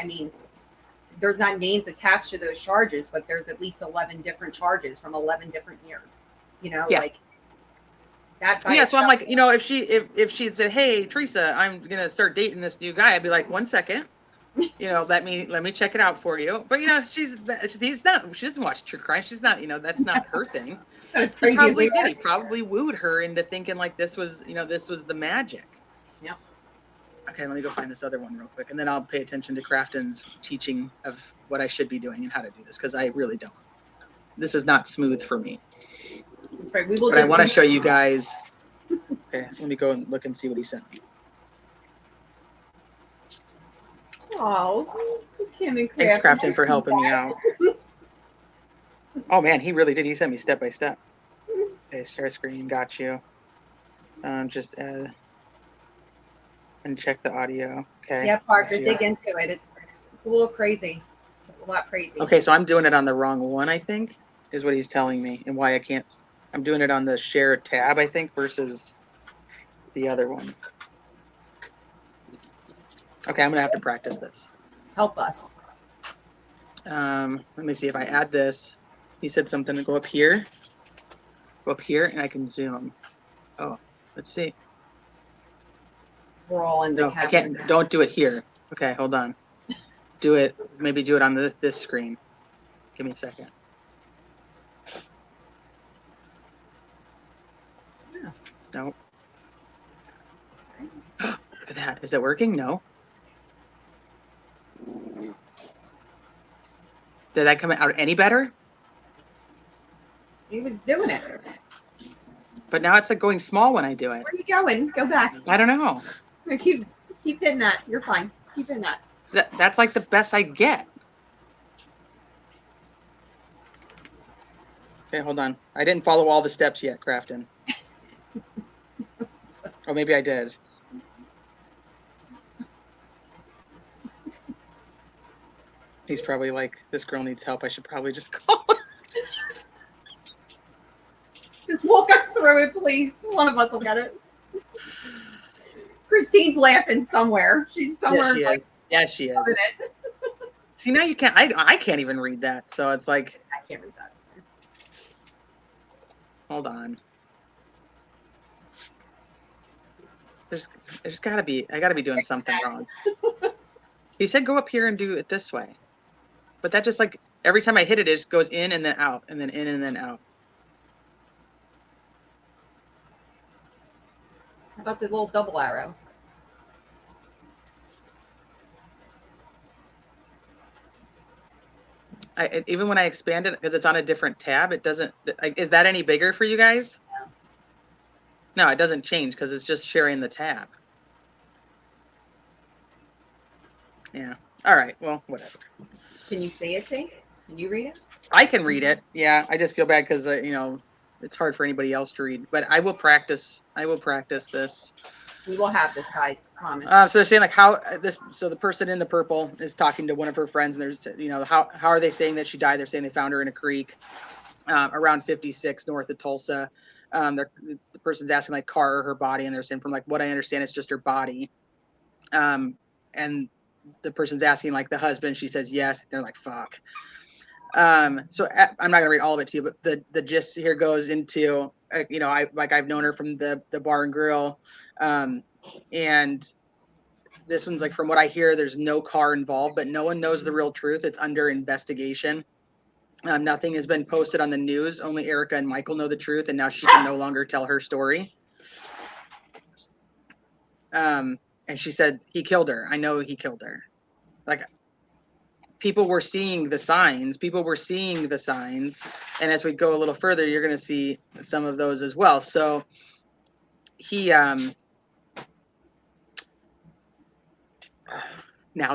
there's not names attached to those charges, but there's at least 11 different charges from 11 different years, like that. Yeah. So I'm like, if she had said, hey, Theresa, I'm going to start dating this new guy, I'd be like, 1 second. Let me check it out for you. But she doesn't watch true crime. She's not, that's not her thing. That's crazy. He probably wooed her into thinking like this was the magic. Yeah. Okay, let me go find this other one real quick, and then I'll pay attention to Crafton's teaching of what I should be doing and how to do this, because I really don't. This is not smooth for me. Right, but I want to show you guys. Okay, so let me go and look and see what he sent me. Oh, Kim and thanks, Crafton, for helping me out. Oh man, he really did. He sent me step by step. Okay, share screen, got you. Just and check the audio. Okay. Yeah, Parker, dig into it. It's a little crazy. It's a lot crazy. Okay, so I'm doing it on the wrong one, I think, is what he's telling me, and why I can't. I'm doing it on the share tab, I think, versus the other one. Okay, I'm gonna have to practice this. Help us. Let me see if I add this. He said something to go up here, and I can zoom. Oh, let's see. We're all in the No, I can't. Don't do it here. Okay, hold on. Do it. Maybe do it on this screen. Give me a second. Yeah. No. Look at that. Is that working? No. Did that come out any better? He was doing it. But now it's like going small when I do it. Where are you going? Go back. I don't know. Keep hitting that. You're fine. Keep hitting that. That's like the best I get. Okay, hold on. I didn't follow all the steps yet, Crafton. Oh, maybe I did. He's probably like, this girl needs help. I should probably just call her. Just walk us through it, please. One of us will get it. Christine's laughing somewhere. She's somewhere. Yes, she is. Yeah, she is. See, now you can't. I can't even read that. So it's like. I can't read that. Hold on. There's got to be. I got to be doing something wrong. He said go up here and do it this way, but that just like every time I hit it, it just goes in and then out, and then in and then out. How about the little double arrow? Even when I expand it, because it's on a different tab, it doesn't. Is that any bigger for you guys? No, it doesn't change because it's just sharing the tab. Yeah. All right. Well, whatever. Can you say it, Jake? Can you read it? I can read it. Yeah. I just feel bad because you know, it's hard for anybody else to read. But I will practice. I will practice this. We will have this, guys. Promise. So they're saying like how this. So the person in the purple is talking to one of her friends, and there's how are they saying that she died? They're saying they found her in a creek around 56 north of Tulsa. The person's asking like car or her body, and they're saying from like what I understand, it's just her body. And the person's asking like the husband. She says yes. They're like fuck. So I'm not gonna read all of it to you, but the gist here goes into I've known her from the bar and grill, and this one's like from what I hear, there's no car involved, but no one knows the real truth. It's under investigation. Nothing has been posted on the news. Only Erica and Michael know the truth, and now she can no longer tell her story. And she said he killed her. I know he killed her. Like. People were seeing the signs. And as we go a little further, you're going to see some of those as well. So he, now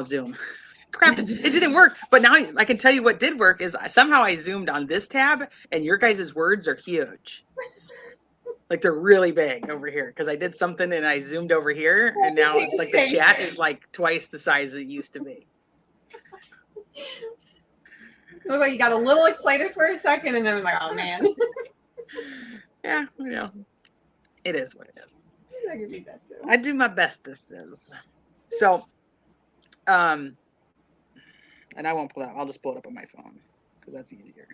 zoom. Crap, it didn't work. But now I can tell you what did work is somehow I zoomed on this tab and your guys' words are huge. Like they're really big over here because I did something and I zoomed over here and now like the chat is like twice the size it used to be. It looked like you got a little excited for a second and then was like, oh man. Yeah, it is what it is. I can read that too. I do my best this is. So, and I won't pull that. I'll just pull it up on my phone because that's easier.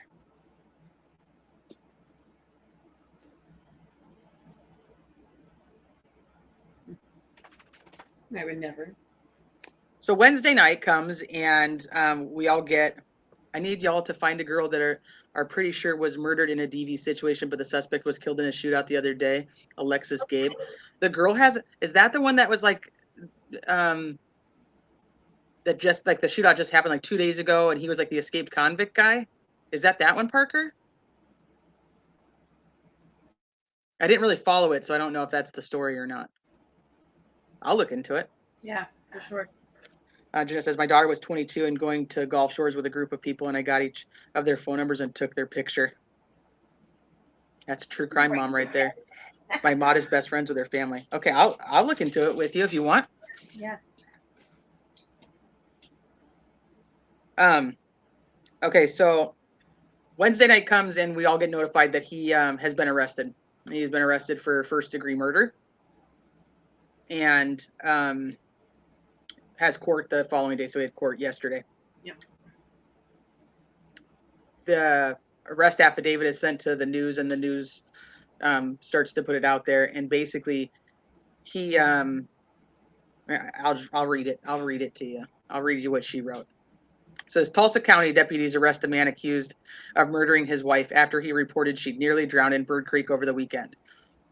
I would never. So Wednesday night comes and we all get, I need y'all to find a girl that are pretty sure was murdered in a DV situation, but the suspect was killed in a shootout the other day. Alexis Gabe. The girl is that the one that was like, that just like the shootout just happened like 2 days ago and he was like the escaped convict guy? Is that one, Parker? I didn't really follow it, so I don't know if that's the story or not. I'll look into it. Yeah, for sure. Jenna says, my daughter was 22 and going to Gulf Shores with a group of people, and I got each of their phone numbers and took their picture. That's true crime mom right there. My mod is best friends with her family. Okay, I'll look into it with you if you want. Yeah. Okay, so Wednesday night comes and we all get notified that he has been arrested. He's been arrested for first-degree murder. And has court the following day, so he had court yesterday. Yep. The arrest affidavit is sent to the news, and the news starts to put it out there. And basically, he, I'll read it. I'll read it to you. I'll read you what she wrote. It says, Tulsa County deputies arrest a man accused of murdering his wife after he reported she'd nearly drowned in Bird Creek over the weekend.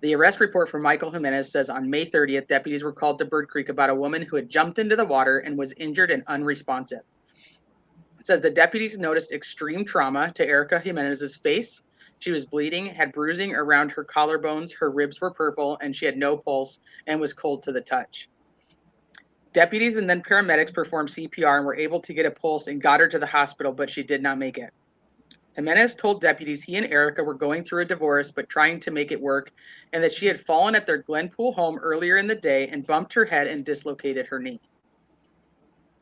The arrest report from Michael Jimenez says on May 30th, deputies were called to Bird Creek about a woman who had jumped into the water and was injured and unresponsive. It says the deputies noticed extreme trauma to Erica Jimenez's face. She was bleeding, had bruising around her collarbones, her ribs were purple, and she had no pulse and was cold to the touch. Deputies and then paramedics performed CPR and were able to get a pulse and got her to the hospital, but she did not make it. Jimenez told deputies he and Erica were going through a divorce but trying to make it work, and that she had fallen at their Glenpool home earlier in the day and bumped her head and dislocated her knee.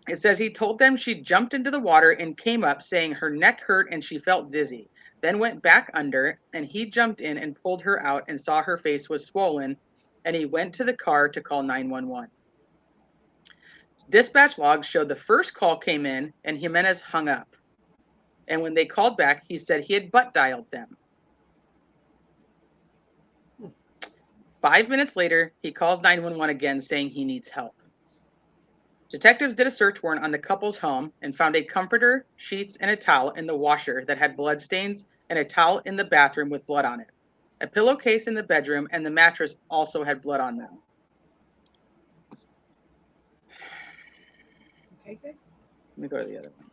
It says he told them she jumped into the water and came up saying her neck hurt and she felt dizzy, then went back under, and he jumped in and pulled her out and saw her face was swollen, and he went to the car to call 911. Dispatch logs showed the first call came in and Jimenez hung up. And when they called back, he said he had butt dialed them. 5 minutes later, he calls 911 again saying he needs help. Detectives did a search warrant on the couple's home and found a comforter, sheets, and a towel in the washer that had blood stains and a towel in the bathroom with blood on it. A pillowcase in the bedroom and the mattress also had blood on them. Okay, Dick. Let me go to the other one.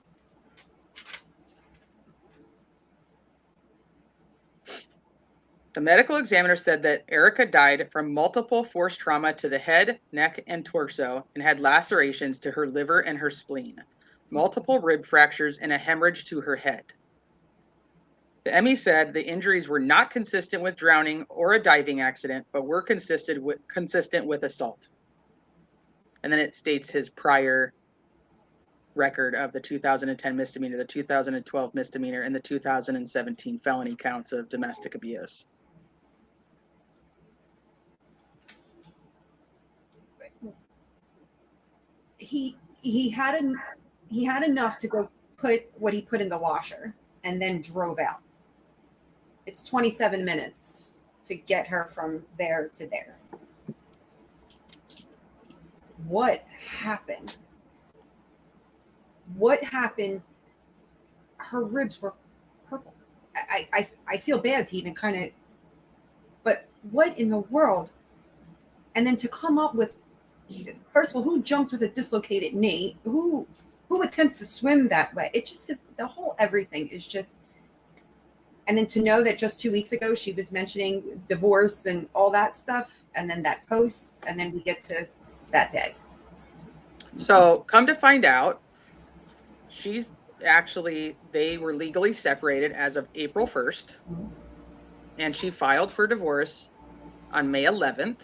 The medical examiner said that Erica died from multiple force trauma to the head, neck, and torso and had lacerations to her liver and her spleen, multiple rib fractures, and a hemorrhage to her head. The ME said the injuries were not consistent with drowning or a diving accident, but were consistent with assault. And then it states his prior record of the 2010 misdemeanor, the 2012 misdemeanor, and the 2017 felony counts of domestic abuse. He had enough to go put what he put in the washer and then drove out. It's 27 minutes to get her from there to there. What happened? What happened? Her ribs were purple. I feel bad to even kind of, but what in the world? And then to come up with, first of all, who jumped with a dislocated knee? Who attempts to swim that way? It just is, the whole everything is just. And then to know that just 2 weeks ago she was mentioning divorce and all that stuff, and then that post, and then we get to that day. So come to find out, they were legally separated as of April 1st, and she filed for divorce on May 11th,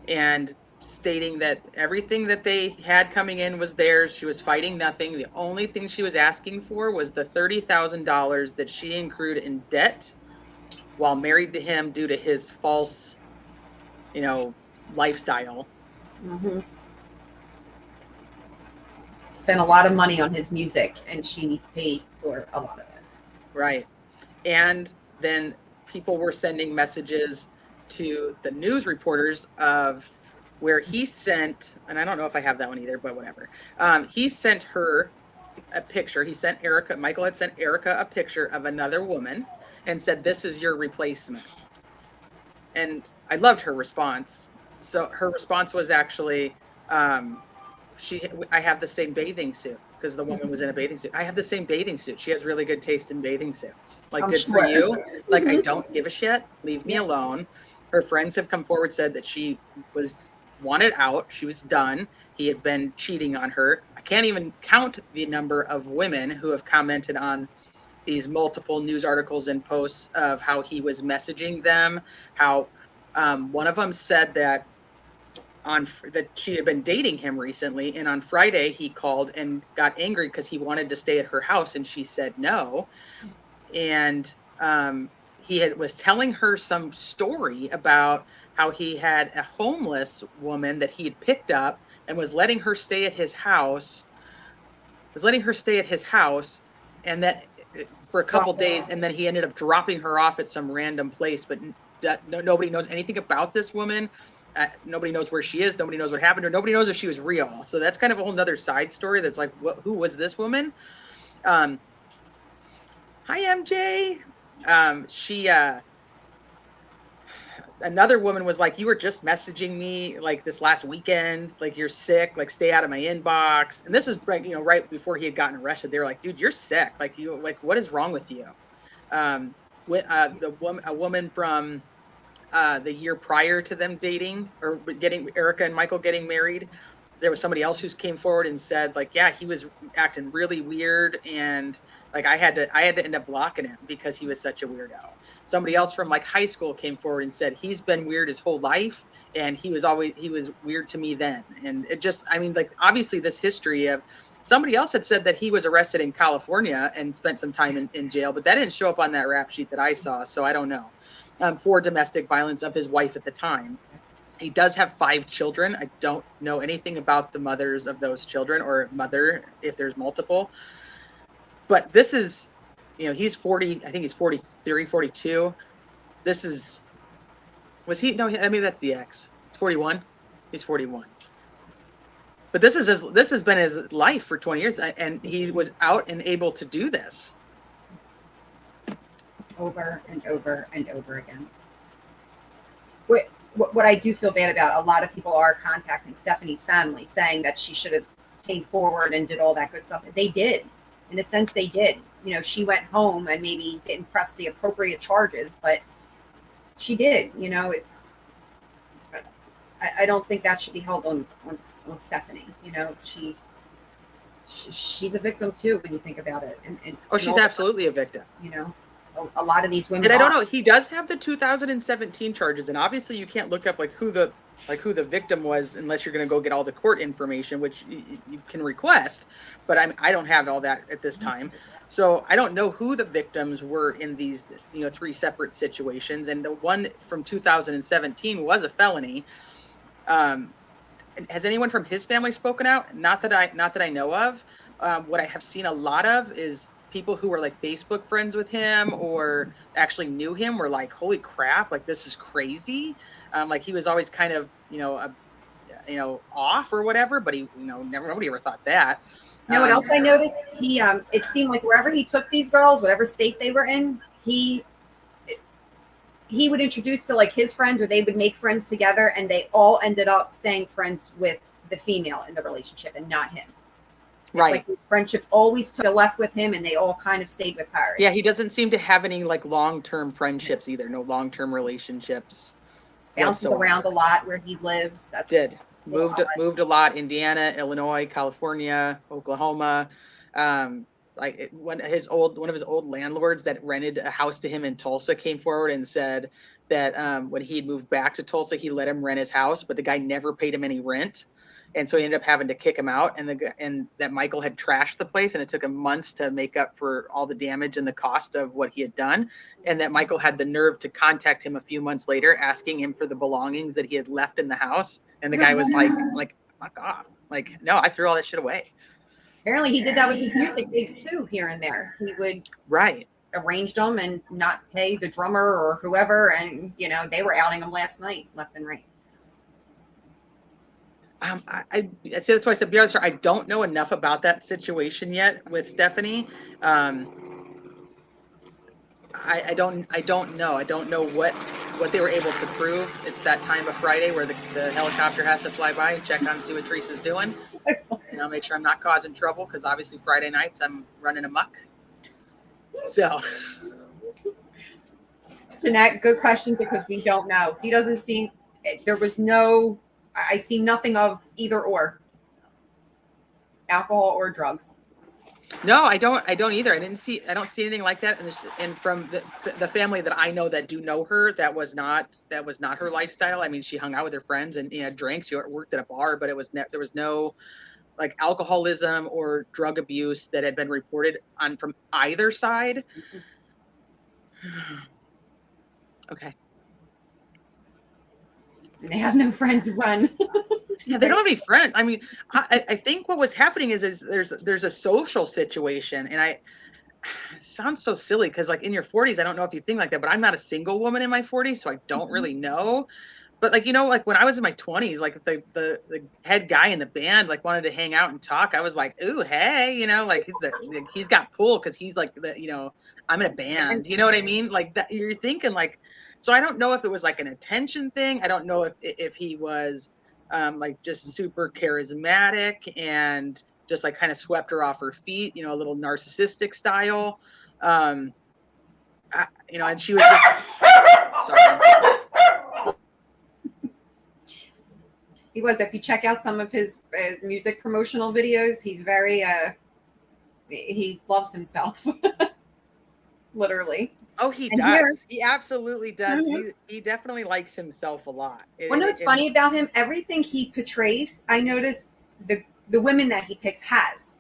and stating that everything that they had coming in was theirs. She was fighting nothing. The only thing she was asking for was the $30,000 that she accrued in debt while married to him due to his false, lifestyle. Mm-hmm. Spent a lot of money on his music, and she paid for a lot of it. Right. And then people were sending messages to the news reporters of where he sent, and I don't know if I have that one either, but whatever. He sent her a picture. Michael had sent Erica a picture of another woman and said, "This is your replacement." And I loved her response. So her response was actually, I have the same bathing suit, because the woman was in a bathing suit. I have the same bathing suit. She has really good taste in bathing suits. Like, I'm good sure. For you. Like, I don't give a shit. Leave me alone. Her friends have come forward, said that she was wanted out. She was done. He had been cheating on her. I can't even count the number of women who have commented on these multiple news articles and posts of how he was messaging them, how one of them said that that she had been dating him recently, and on Friday he called and got angry because he wanted to stay at her house and she said no. And he was telling her some story about how he had a homeless woman that he had picked up and was letting her stay at his house, and that for a couple days, and then he ended up dropping her off at some random place, but nobody knows anything about this woman. Nobody knows where she is. Nobody knows what happened to her. Nobody knows if she was real. So that's kind of a whole nother side story that's like, who was this woman? Hi, MJ. another woman was like, you were just messaging me like this last weekend, like you're sick, like stay out of my inbox. And this is right, right before he had gotten arrested. They were like, dude, you're sick. Like what is wrong with you? A woman from the year prior to them dating or getting Erica and Michael getting married, there was somebody else who came forward and said like, yeah, he was acting really weird, and like I had to end up blocking him because he was such a weirdo. Somebody else from like high school came forward and said he's been weird his whole life, and he was weird to me then. And it just, I mean, like obviously this history of somebody else had said that he was arrested in California and spent some time in jail, but that didn't show up on that rap sheet that I saw, so I don't know. For domestic violence of his wife at the time. He does have 5 children. I don't know anything about the mothers of those children or mother if there's multiple. But this is, he's 40, I think he's 43, 42. This is, was he? No, I mean, that's the ex. 41. He's 41. But this has been his life for 20 years, and he was out and able to do this. Over and over and over again. What I do feel bad about, a lot of people are contacting Stephanie's family saying that she should have came forward and did all that good stuff. They did. In a sense, they did. She went home and maybe didn't press the appropriate charges, but she did. It's. I don't think that should be held on Stephanie. She's a victim too when you think about it. And she's absolutely a victim. A lot of these women. And I don't know. He does have the 2017 charges, and obviously you can't look up who the victim was unless you're going to go get all the court information, which you can request. But I don't have all that at this time, so I don't know who the victims were in these 3 separate situations. And the one from 2017 was a felony. Has anyone from his family spoken out? Not that I know of. What I have seen a lot of is people who were like Facebook friends with him or actually knew him were like, holy crap, like this is crazy. Like he was always kind of, off or whatever, but he, nobody ever thought that. What else I noticed? He, it seemed like wherever he took these girls, whatever state they were in, he would introduce to like his friends, or they would make friends together, and they all ended up staying friends with the female in the relationship and not him. Right. Like his friendships always took a left with him, and they all kind of stayed with her. Yeah, he doesn't seem to have any like long-term friendships either. No long-term relationships. Bounces around a lot where he lives. Moved a lot. Indiana, Illinois, California, Oklahoma. One of his old landlords that rented a house to him in Tulsa came forward and said that when he had moved back to Tulsa, he let him rent his house, but the guy never paid him any rent. And so he ended up having to kick him out, and that Michael had trashed the place, and it took him months to make up for all the damage and the cost of what he had done. And that Michael had the nerve to contact him a few months later, asking him for the belongings that he had left in the house. And the guy was like, fuck off. Like, no, I threw all that shit away. Apparently he did that with his music gigs too, here and there. He would arrange them and not pay the drummer or whoever. And, they were outing him last night, left and right. I say that's why I said, be honest, I don't know enough about that situation yet with Stephanie. I don't know. I don't know what they were able to prove. It's that time of Friday where the helicopter has to fly by and check on and see what Teresa's doing. And I'll make sure I'm not causing trouble, because obviously Friday nights I'm running amok. So. Jeanette, good question, because we don't know. He doesn't seem, I see nothing of either or. Alcohol or drugs. No, I don't either. I don't see anything like that. And from the family that I know that do know her, that was not her lifestyle. I mean, she hung out with her friends and drank. She worked at a bar, but there was no like alcoholism or drug abuse that had been reported on from either side. Okay. And they have no friends to run. Yeah, they don't have any friends. I mean, I think what was happening is there's a social situation, and it sounds so silly because like in your 40s, I don't know if you think like that, but I'm not a single woman in my 40s, so I don't really know. But like like when I was in my 20s, like the head guy in the band like wanted to hang out and talk, I was like, ooh, hey, like he's got pull because he's like I'm in a band, you know what I mean? Like that, you're thinking like So I don't know if it was like an attention thing. I don't know if he was like just super charismatic and just like kind of swept her off her feet, you know, a little narcissistic style. You know, and she was just sorry. He was. If you check out some of his music promotional videos, he's very he loves himself. Literally. Oh, he And does. here- He absolutely does. Mhm. He definitely likes himself a lot. Well, no, what's funny about him, everything he portrays, I notice the women that he picks has.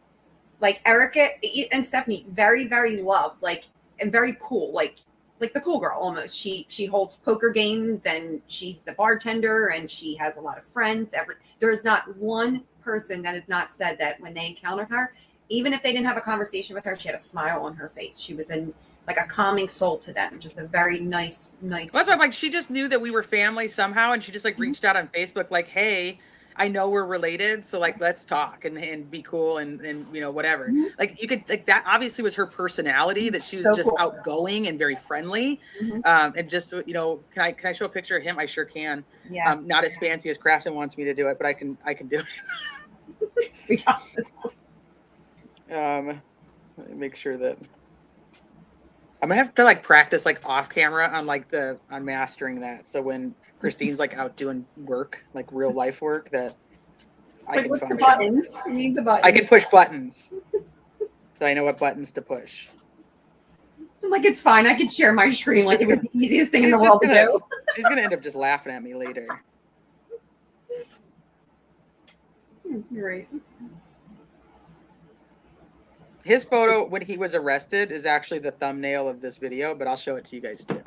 Like Erica and Stephanie, very, very loved, like, and very cool, like the cool girl almost. She holds poker games and she's the bartender and she has a lot of friends. There's not one person that has not said that when they encountered her, even if they didn't have a conversation with her, she had a smile on her face. She was in like a calming soul to them, just a very nice. Well, that's why I'm like, she just knew that we were family somehow, and she just like reached out on Facebook, like, hey, I know we're related, so like let's talk and be cool and you know, whatever. Mhm. Like you could, like, that obviously was her personality, that she was So just cool. outgoing and very friendly. Mhm. And just, you know, can I show a picture of him? I sure can. Yeah. Not as fancy as Crafton wants me to do it, but I can do it. We got this. Let me make sure that I'm gonna have to like practice like off camera on mastering that. So when Christine's like out doing work, like real life work, that I Like, can what's the function. buttons? You need the buttons. I can push buttons, so I know what buttons to push. I'm like, it's fine. I could share my screen. Like, it was the easiest thing in the world to do. She's gonna end up just laughing at me later. That's great. His photo when he was arrested is actually the thumbnail of this video, but I'll show it to you guys too.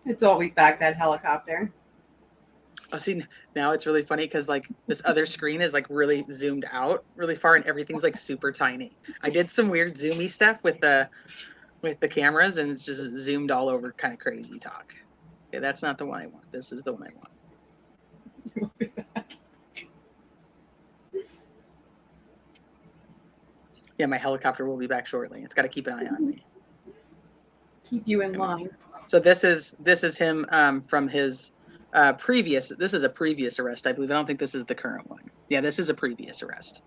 It's always back, that helicopter. Oh, see, now it's really funny because like this other screen is like really zoomed out really far and everything's like super tiny. I did some weird zoomy stuff with the cameras and it's just zoomed all over, kind of crazy talk. Okay, that's not the one I want. This is the one I want. Yeah, my helicopter will be back shortly. It's got to keep an eye on me. Keep you in line. So this is him from his previous. This is a previous arrest, I believe. I don't think this is the current one. Yeah, this is a previous arrest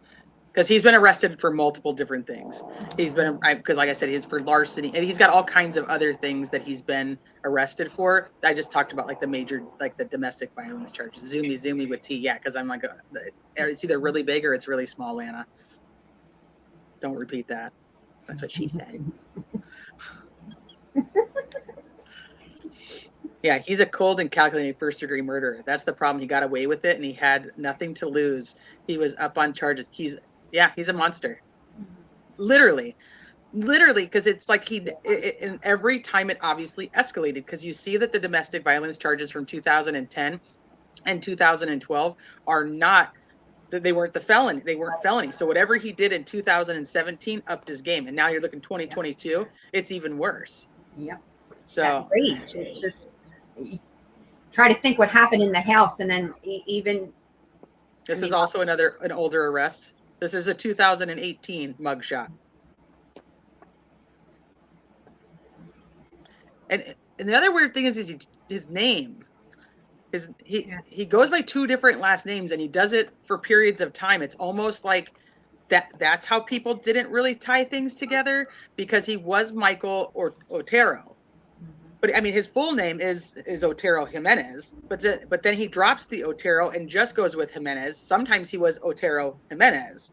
because he's been arrested for multiple different things. He's been, because like I said, he's for larceny, and he's got all kinds of other things that he's been arrested for. I just talked about like the major, like the domestic violence charges. Zoomy with T. Yeah, because I'm like, it's either really big or it's really small, Lana. Don't repeat that. That's what she said. Yeah, he's a cold and calculating first-degree murderer. That's the problem. He got away with it, and he had nothing to lose. He was up on charges. He's a monster. Literally, because it's like and every time it obviously escalated, because you see that the domestic violence charges from 2010 and 2012 are not, they weren't the felony. They weren't felonies. So whatever he did in 2017 upped his game, and now you're looking 2022, it's even worse. Yep. So that rage. It's just, try to think what happened in the house, and then even. This is also an older arrest. This is a 2018 mugshot. And the other weird thing is his name. He goes by two different last names, and he does it for periods of time. It's almost like that's how people didn't really tie things together, because he was Michael Otero. But I mean, his full name is Otero Jimenez, but then he drops the Otero and just goes with Jimenez. Sometimes he was Otero Jimenez,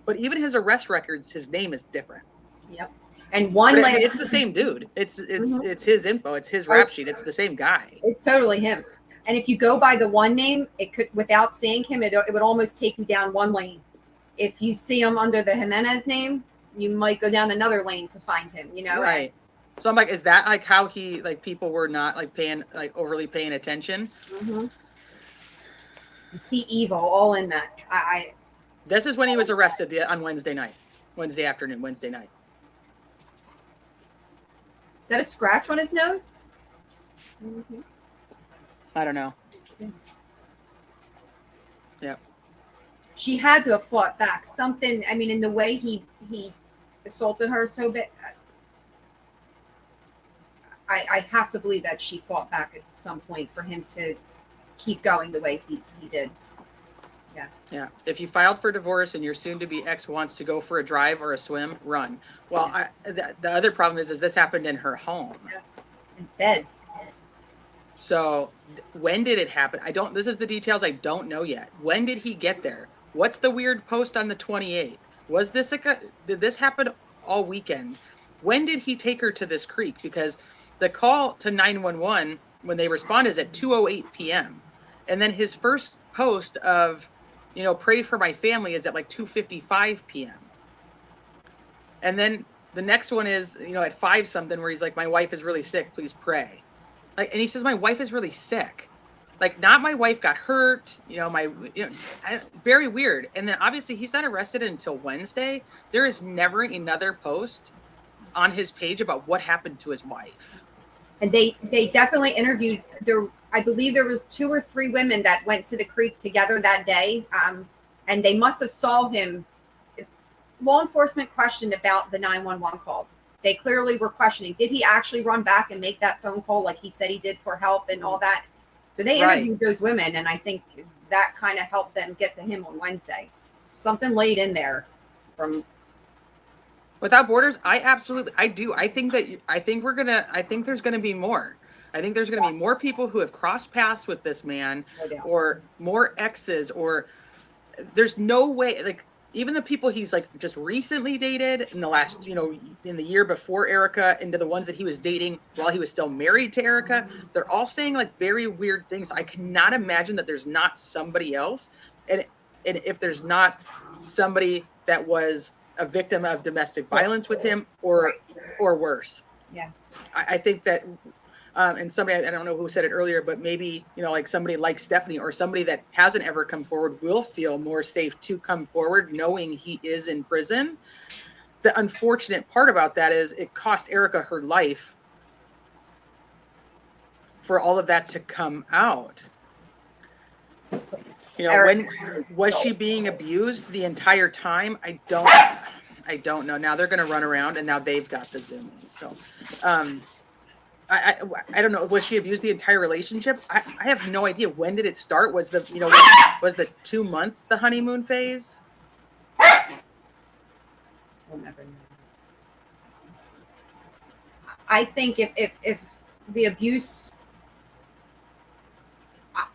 but even his arrest records, his name is different. Yep. And one last, it's the same dude. It's his info. It's his rap sheet. It's the same guy. It's totally him. And if you go by the one name, it could, without seeing him, it would almost take you down one lane. If you see him under the Jimenez name, you might go down another lane to find him, you know? Right. So I'm like, is that like how he, like, people were not like overly paying attention? You see evil all in that. This is when he was arrested on Wednesday afternoon. Is that a scratch on his nose? I don't know. Yeah. She had to have fought back. Something, I mean, in the way he assaulted her so bad, I have to believe that she fought back at some point for him to keep going the way he did. Yeah. Yeah. If you filed for divorce and your soon-to-be ex wants to go for a drive or a swim, run. Well, the other problem is this happened in her home. Yeah. In bed. So when did it happen? This is the details I don't know yet. When did he get there? What's the weird post on the 28th? Did this happen all weekend? When did he take her to this creek? Because the call to 911 when they respond is at 2:08 p.m. And then his first post of, pray for my family is at like 2:55 p.m. And then the next one is, at 5 something where he's like, my wife is really sick, please pray. Like, and he says, my wife is really sick. Like, not my wife got hurt, very weird. And then obviously he's not arrested until Wednesday. There is never another post on his page about what happened to his wife. And they definitely interviewed there. I believe there was 2 or 3 women that went to the creek together that day. And they must have saw him. Law enforcement questioned about the 911 call. They clearly were questioning, did he actually run back and make that phone call like he said he did for help and all that? So they interviewed those women, and I think that kind of helped them get to him on Wednesday. Something laid in there from Without Borders. I do. I think there's going to be more. I think there's going to be more people who have crossed paths with this man, or more exes, or there's no way, like, even the people he's like just recently dated in the last, in the year before Erica, into the ones that he was dating while he was still married to Erica, they're all saying like very weird things. I cannot imagine that there's not somebody else. And if there's not somebody that was a victim of domestic violence with him or worse. Yeah. I think that, and somebody, I don't know who said it earlier, but maybe, like somebody like Stephanie or somebody that hasn't ever come forward will feel more safe to come forward knowing he is in prison. The unfortunate part about that is it cost Erica her life for all of that to come out. When was she being abused the entire time? I don't know. Now they're going to run around and now they've got the zoomies. So, I don't know. Was she abused the entire relationship? I have no idea. When did it start? Was the 2 months the honeymoon phase? We'll never know. I think if the abuse,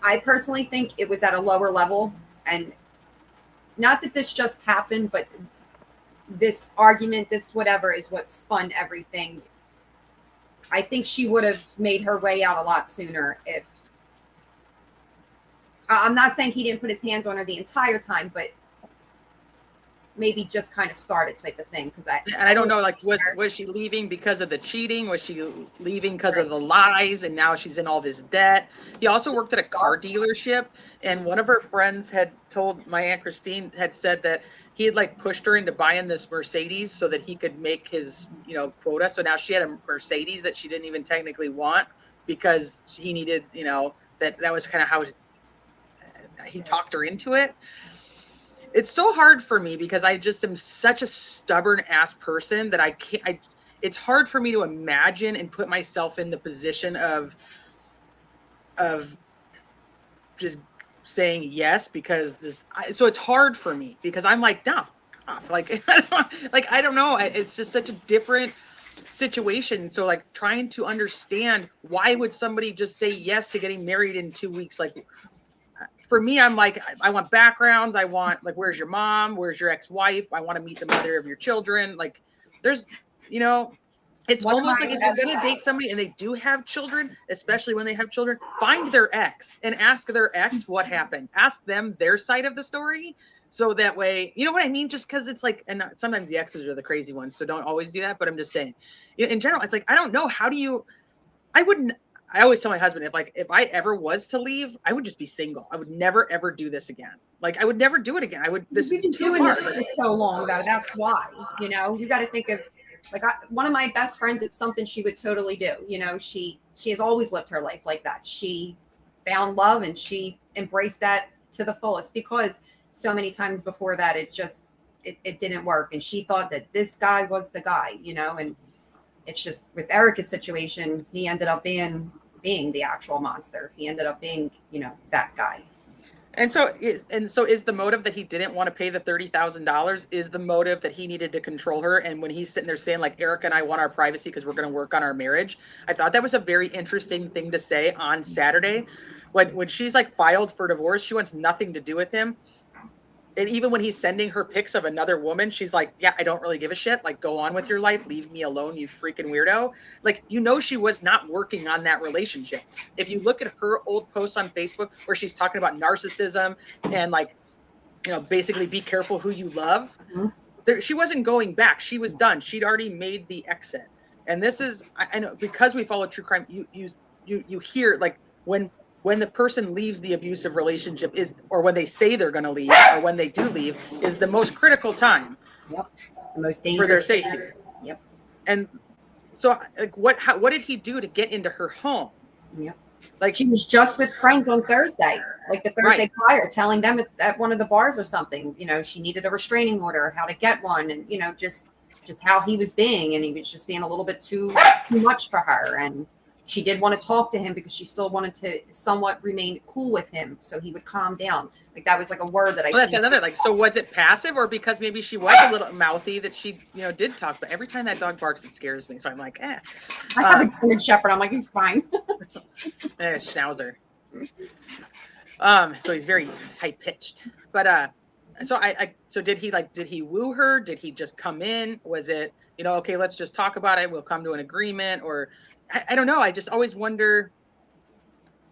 I personally think it was at a lower level, and not that this just happened, but this argument, this whatever, is what spun everything. I think she would have made her way out a lot sooner if, I'm not saying he didn't put his hands on her the entire time, but maybe just kind of started type of thing. And I don't know, like, was she leaving because of the cheating? Was she leaving because of the lies? And now she's in all this debt. He also worked at a car dealership. And one of her friends had told, my Aunt Christine had said that he had like pushed her into buying this Mercedes so that he could make his, quota. So now she had a Mercedes that she didn't even technically want because he needed, that was kind of how he talked her into it. It's so hard for me because I just am such a stubborn ass person that I can't, it's hard for me to imagine and put myself in the position of just saying yes, because so it's hard for me because I'm like, no, like, I don't know. It's just such a different situation. So like trying to understand, why would somebody just say yes to getting married in 2 weeks? Like, for me, I'm like, I want backgrounds. I want, like, where's your mom? Where's your ex-wife? I want to meet the mother of your children. Like, there's, it's almost like if you're going to date somebody and they do have children, especially when they have children, find their ex and ask their ex what happened. Ask them their side of the story. So that way, you know what I mean? Just because it's like, and sometimes the exes are the crazy ones. So don't always do that. But I'm just saying, in general, it's like, I don't know. I always tell my husband, if I ever was to leave, I would just be single. I would never, ever do this again. Like, I would never do it again. This You've been is too doing hard. this for so long, though. That's why, you got to think of Like one of my best friends, it's something she would totally do. You know, she has always lived her life like that. She found love and she embraced that to the fullest, because so many times before that, it didn't work. And she thought that this guy was the guy, you know, and it's just with Erica's situation, he ended up being the actual monster. He ended up being, you know, that guy. And so is the motive that he didn't want to pay the $30,000 is the motive that he needed to control her? And when he's sitting there saying like, Erica and I want our privacy because we're going to work on our marriage, I thought that was a very interesting thing to say on Saturday. When she's like filed for divorce, she wants nothing to do with him. And even when he's sending her pics of another woman, she's like, yeah, I don't really give a shit. Like, go on with your life. Leave me alone, you freaking weirdo. Like, you know, she was not working on that relationship. If you look at her old posts on Facebook where she's talking about narcissism and like, you know, basically be careful who you love. Mm-hmm. She wasn't going back. She was done. She'd already made the exit. And this is, I know, because we follow true crime, you hear like when the person leaves the abusive relationship is, or when they say they're going to leave, or when they do leave, is the most critical time. Yep. The most dangerous for their safety. Yep. And so, like, what did he do to get into her home? Yep. Like, she was just with friends on Thursday, like the Thursday right. prior, telling them at one of the bars or something, you know, she needed a restraining order, how to get one, and you know, just how he was being, and he was just being a little bit too much for her. And she did want to talk to him because she still wanted to somewhat remain cool with him, so he would calm down. Like that was like a word that I. Well, that's another, like, so was it passive, or because maybe she was a little mouthy that she, you know, did talk? But every time that dog barks, it scares me. So I'm like, eh. I have a German Shepherd. I'm like, he's fine. Schnauzer. So he's very high pitched. But so did he woo her? Did he just come in? Was it, you know, okay, let's just talk about it, we'll come to an agreement? Or I don't know. I just always wonder,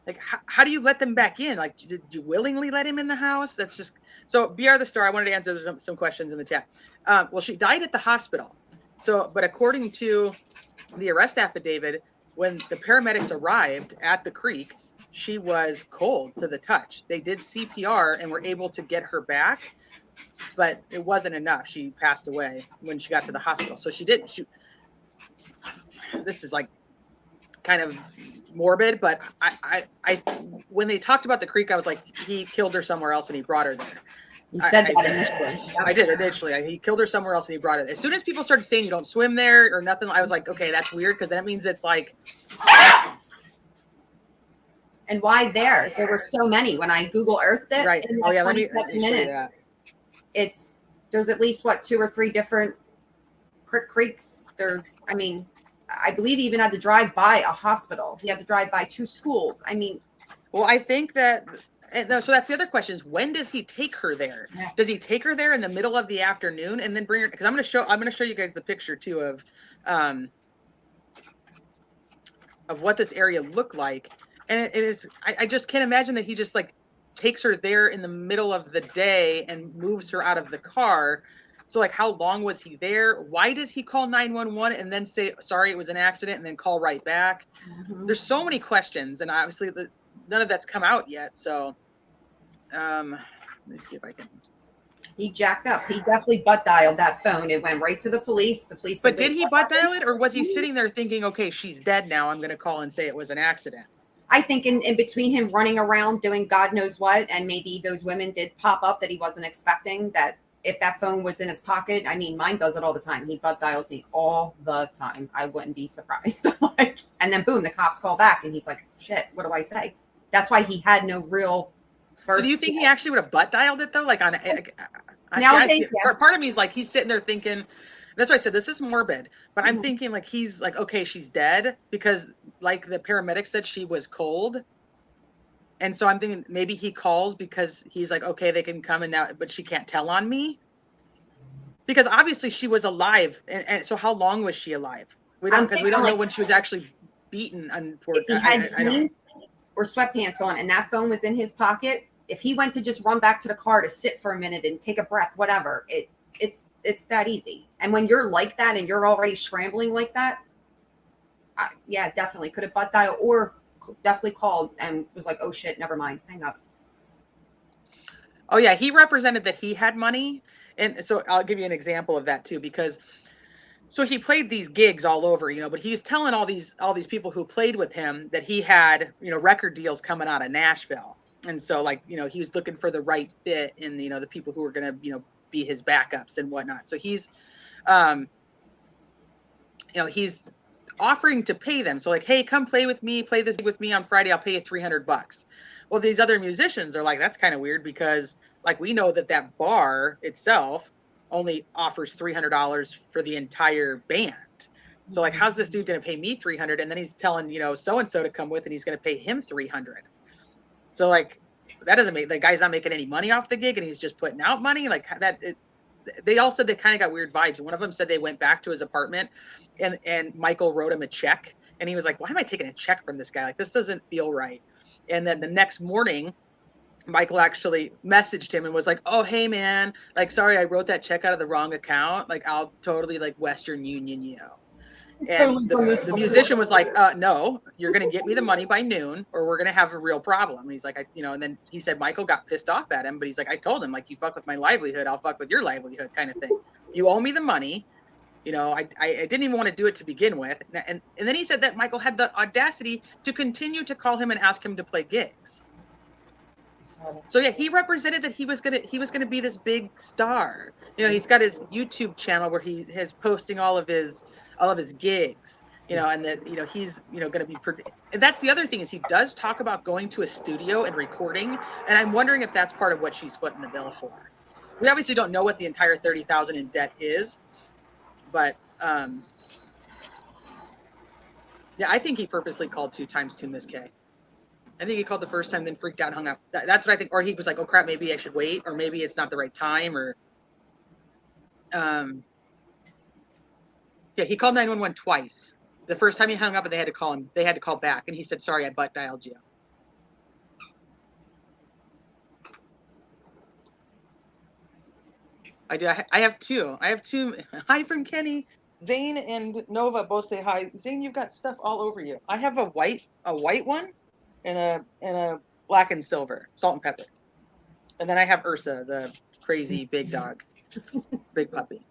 like, how do you let them back in? Like, did you willingly let him in the house? That's just, so BR the Star, I wanted to answer some questions in the chat. Well, she died at the hospital. So, but according to the arrest affidavit, when the paramedics arrived at the creek, she was cold to the touch. They did CPR and were able to get her back, but it wasn't enough. She passed away when she got to the hospital. So this is like kind of morbid, but I when they talked about the creek, I was like, he killed her somewhere else and he brought her there. You said that initially. I did initially. He killed her somewhere else and he brought her there. As soon as people started saying you don't swim there or nothing, I was like, okay, that's weird, because that means it's like. And why there? There were so many when I Google Earthed it. Right. Oh yeah, let me show you that. There's at least 2 or 3 different creeks. There's, I mean, I believe he even had to drive by a hospital. He had to drive by 2 schools. I mean, well, I think that. So that's the other question: is when does he take her there? Yeah. Does he take her there in the middle of the afternoon and then bring her? Because I'm going to show you guys the picture too of what this area looked like, and it's I just can't imagine that he just like takes her there in the middle of the day and moves her out of the car. So like, how long was he there? Why does he call 911 and then say, sorry, it was an accident, and then call right back? Mm-hmm. There's so many questions, and obviously none of that's come out yet. So let me see if I can. He jacked up. He definitely butt dialed that phone. It went right to the police. The police. But did he butt dial it, or was he sitting there thinking, okay, she's dead now, I'm going to call and say it was an accident? I think in between him running around doing God knows what, and maybe those women did pop up that he wasn't expecting, that if that phone was in his pocket, I mean, mine does it all the time. He butt dials me all the time. I wouldn't be surprised. And then boom, the cops call back and he's like, shit, what do I say? That's why he had no real first. So do you think he actually would have butt dialed it though? Like on nowadays, yeah. Part of me is like, he's sitting there thinking, that's why I said this is morbid, but I'm thinking like, he's like, okay, she's dead, because like the paramedic said she was cold. And so I'm thinking maybe he calls because he's like, okay, they can come and now, but she can't tell on me. Because obviously she was alive. And so how long was she alive? We don't know when she was actually beaten. If he had jeans or sweatpants on and that phone was in his pocket, if he went to just run back to the car to sit for a minute and take a breath, whatever, it's that easy. And when you're like that and you're already scrambling like that, yeah, definitely could have butt dialed or definitely called and was like, oh shit, never mind, hang up. Oh yeah, he represented that he had money. And so I'll give you an example of that too, because So he played these gigs all over, but he's telling all these people who played with him that he had, record deals coming out of Nashville. And so like, he was looking for the right fit and, the people who were going to, be his backups and whatnot. So he's, he's offering to pay them. So like, hey, come play this with me on Friday. I'll pay you $300. Well, these other musicians are like, that's kind of weird because like, we know that bar itself only offers $300 for the entire band. So like, how's this dude going to pay me $300? And then he's telling, so-and-so to come with and he's going to pay him $300. So like, that doesn't make, the guy's not making any money off the gig and he's just putting out money like that. They all said they kind of got weird vibes. One of them said they went back to his apartment and Michael wrote him a check and he was like, why am I taking a check from this guy? Like, this doesn't feel right. And then the next morning, Michael actually messaged him and was like, oh, hey man, like, sorry, I wrote that check out of the wrong account. Like, I'll totally like Western Union you. And the musician was like, no, you're going to get me the money by noon or we're going to have a real problem. And he's like, and then he said Michael got pissed off at him, but he's like, I told him, like, you fuck with my livelihood, I'll fuck with your livelihood kind of thing. You owe me the money. I didn't even want to do it to begin with. And then he said that Michael had the audacity to continue to call him and ask him to play gigs. So yeah, he represented that he was gonna be this big star. He's got his YouTube channel where he is posting all of his gigs, and that he's going to be. And that's the other thing is he does talk about going to a studio and recording, and I'm wondering if that's part of what she's footing the bill for. We obviously don't know what the entire $30,000 in debt is, but yeah, I think he purposely called 2 times to Miss K. I think he called the first time, then freaked out, hung up. That's what I think. Or he was like, oh crap, maybe I should wait, or maybe it's not the right time, or yeah, he called 911 twice. The first time he hung up and they had to call him, they had to call back. And he said, sorry, I butt dialed you. I do. I have two. Hi from Kenny. Zane and Nova both say hi. Zane, you've got stuff all over you. I have a white one and a black and silver, salt and pepper. And then I have Ursa, the crazy big dog, big puppy.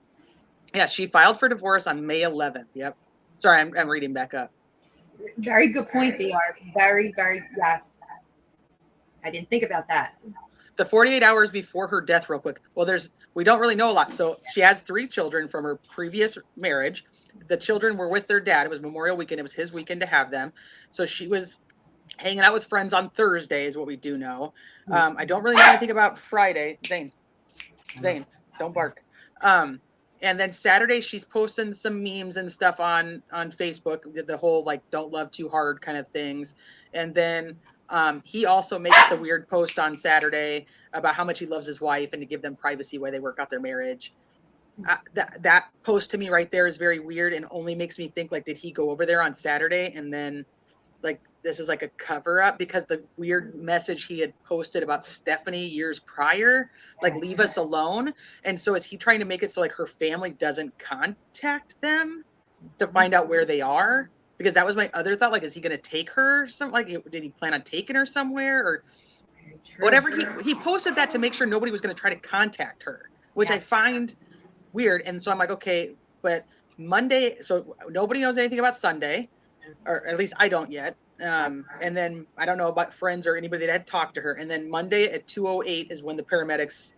Yeah, she filed for divorce on May 11th. Yep. Sorry, I'm reading back up. Very good point, BR. Very, very, yes. I didn't think about that. The 48 hours before her death, real quick. Well, we don't really know a lot. So she has 3 children from her previous marriage. The children were with their dad. It was Memorial Weekend. It was his weekend to have them. So she was hanging out with friends on Thursday is what we do know. I don't really know anything about Friday. Zane, don't bark. And then Saturday, she's posting some memes and stuff on Facebook, the whole like don't love too hard kind of things. And then he also makes the weird post on Saturday about how much he loves his wife and to give them privacy while they work out their marriage. That post to me right there is very weird and only makes me think like, did he go over there on Saturday and then like this is like a cover up because the weird message he had posted about Stephanie years prior, like leave us alone. And so is he trying to make it so like her family doesn't contact them to find out where they are? Because that was my other thought. Like, is he going to take her? Did he plan on taking her somewhere or whatever? He posted that to make sure nobody was going to try to contact her, which I find weird. And so I'm like, okay, but Monday, so nobody knows anything about Sunday, or at least I don't yet. And then I don't know about friends or anybody that had talked to her. And then Monday at 2:08 is when the paramedics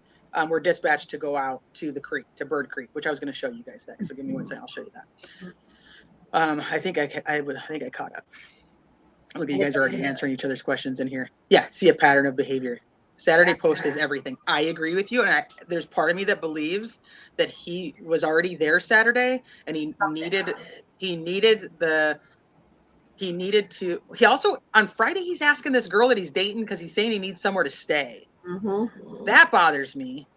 were dispatched to go out to the creek, to Bird Creek, which I was going to show you guys that. So give me one second, I'll show you that. I think I caught up. Look, you guys are already answering each other's questions in here. Yeah, see a pattern of behavior. Saturday post is everything. I agree with you, and there's part of me that believes that he was already there Saturday, and he also on Friday he's asking this girl that he's dating because he's saying he needs somewhere to stay. Mm-hmm. That bothers me.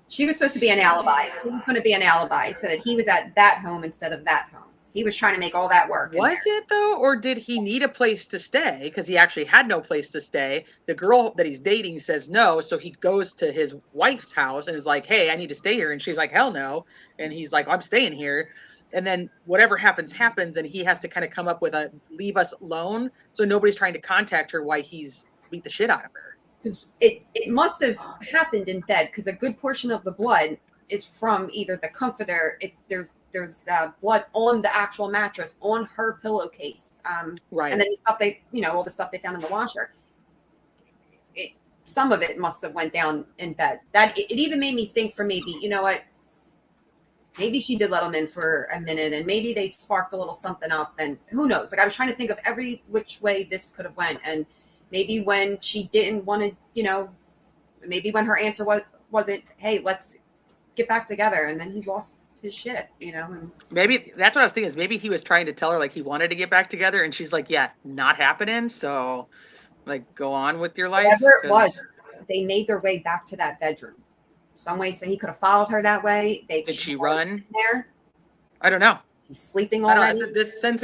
She was supposed to be an alibi. She was going to be an alibi so that he was at that home instead of that home. He was trying to make all that work. Was it though? Or did he need a place to stay? Because he actually had no place to stay. The girl that he's dating says no. So he goes to his wife's house and is like, hey, I need to stay here. And she's like, hell no. And he's like, I'm staying here. And then whatever happens. And he has to kind of come up with a leave us alone. So nobody's trying to contact her while he's beat the shit out of her. Because it must have happened in bed because a good portion of the blood is from either the comforter. There's blood on the actual mattress, on her pillowcase, Right. and then the stuff all the stuff they found in the washer. Some of it must have went down in bed. That it even made me think for maybe, you know what, maybe she did let them in for a minute, and maybe they sparked a little something up, and who knows? Like, I was trying to think of every which way this could have went, and maybe when she didn't want to, maybe when her answer wasn't, hey, let's get back together, and then he lost his shit, and maybe that's what I was thinking, is maybe he was trying to tell her like he wanted to get back together, and she's like, yeah, not happening. So like, go on with your life. whatever it was, they made their way back to that bedroom some way, so he could have followed her that way. Did she run there? I don't know. He's sleeping I already. don't know. Since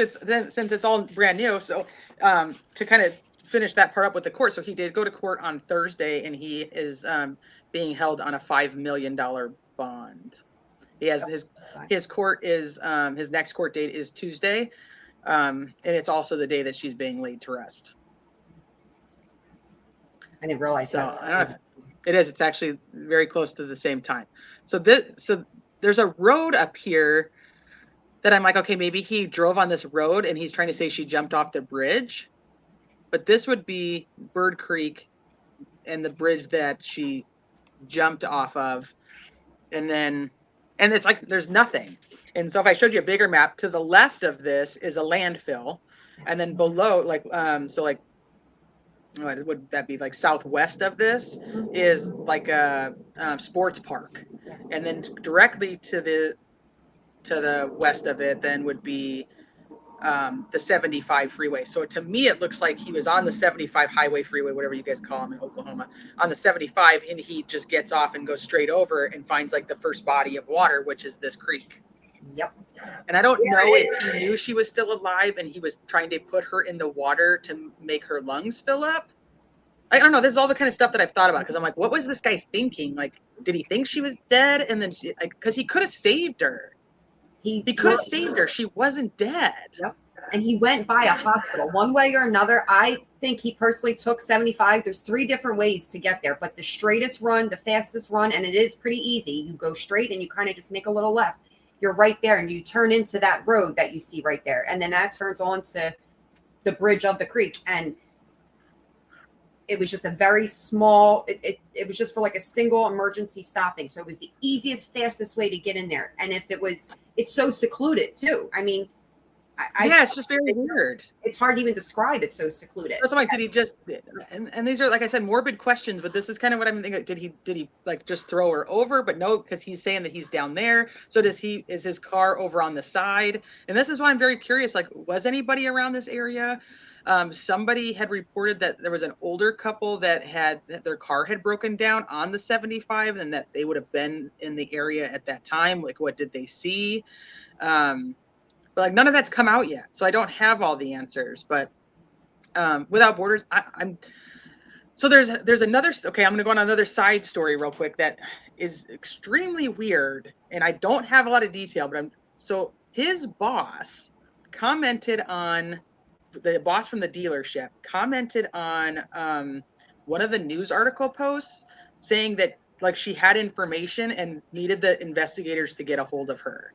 it's all brand new. So to kind of finish that part up with the court. So he did go to court on Thursday, and he is being held on a $5 million bond. He has his court is his next court date is Tuesday, and it's also the day that she's being laid to rest. I didn't realize that. I don't know. It is. It's actually very close to the same time. So there's a road up here that I'm like, okay, maybe he drove on this road and he's trying to say she jumped off the bridge, but this would be Bird Creek and the bridge that she jumped off of, and it's like there's nothing. And so if I showed you a bigger map, to the left of this is a landfill, and then below, what would that be, like southwest of this is like a sports park, and then directly to the west of it then would be the 75 freeway. So to me, it looks like he was on the 75 highway freeway, whatever you guys call them in Oklahoma, on the 75, and he just gets off and goes straight over and finds like the first body of water, which is this creek. Yep. And I don't know if he knew she was still alive and he was trying to put her in the water to make her lungs fill up. I don't know. This is all the kind of stuff that I've thought about, because I'm like, what was this guy thinking? Like, did he think she was dead? And then, because he could have saved her. He could have saved her. She wasn't dead. Yep. And he went by a hospital one way or another. I think he personally took 75. There's 3 different ways to get there, but the straightest run, the fastest run, and it is pretty easy. You go straight and you kind of just make a little left. You're right there, and you turn into that road that you see right there. And then that turns on to the bridge of the creek. And it was just a very small, it was just for like a single emergency stopping. So it was the easiest, fastest way to get in there. And it's so secluded too. I mean, it's just very weird. It's hard to even describe. It's so secluded. That's why, did he just, and these are, like I said, morbid questions, but this is kind of what I'm thinking. Did he like just throw her over? But no, because he's saying that he's down there. So is his car over on the side? And this is why I'm very curious. Like, was anybody around this area? Somebody had reported that there was an older couple that their car had broken down on the 75, and that they would have been in the area at that time. Like, what did they see? But like, none of that's come out yet, so I don't have all the answers. But Without Borders, so there's another. Okay, I'm going to go on another side story real quick that is extremely weird, and I don't have a lot of detail. But so his boss commented on. The boss from the dealership commented on one of the news article posts, saying that like she had information and needed the investigators to get a hold of her.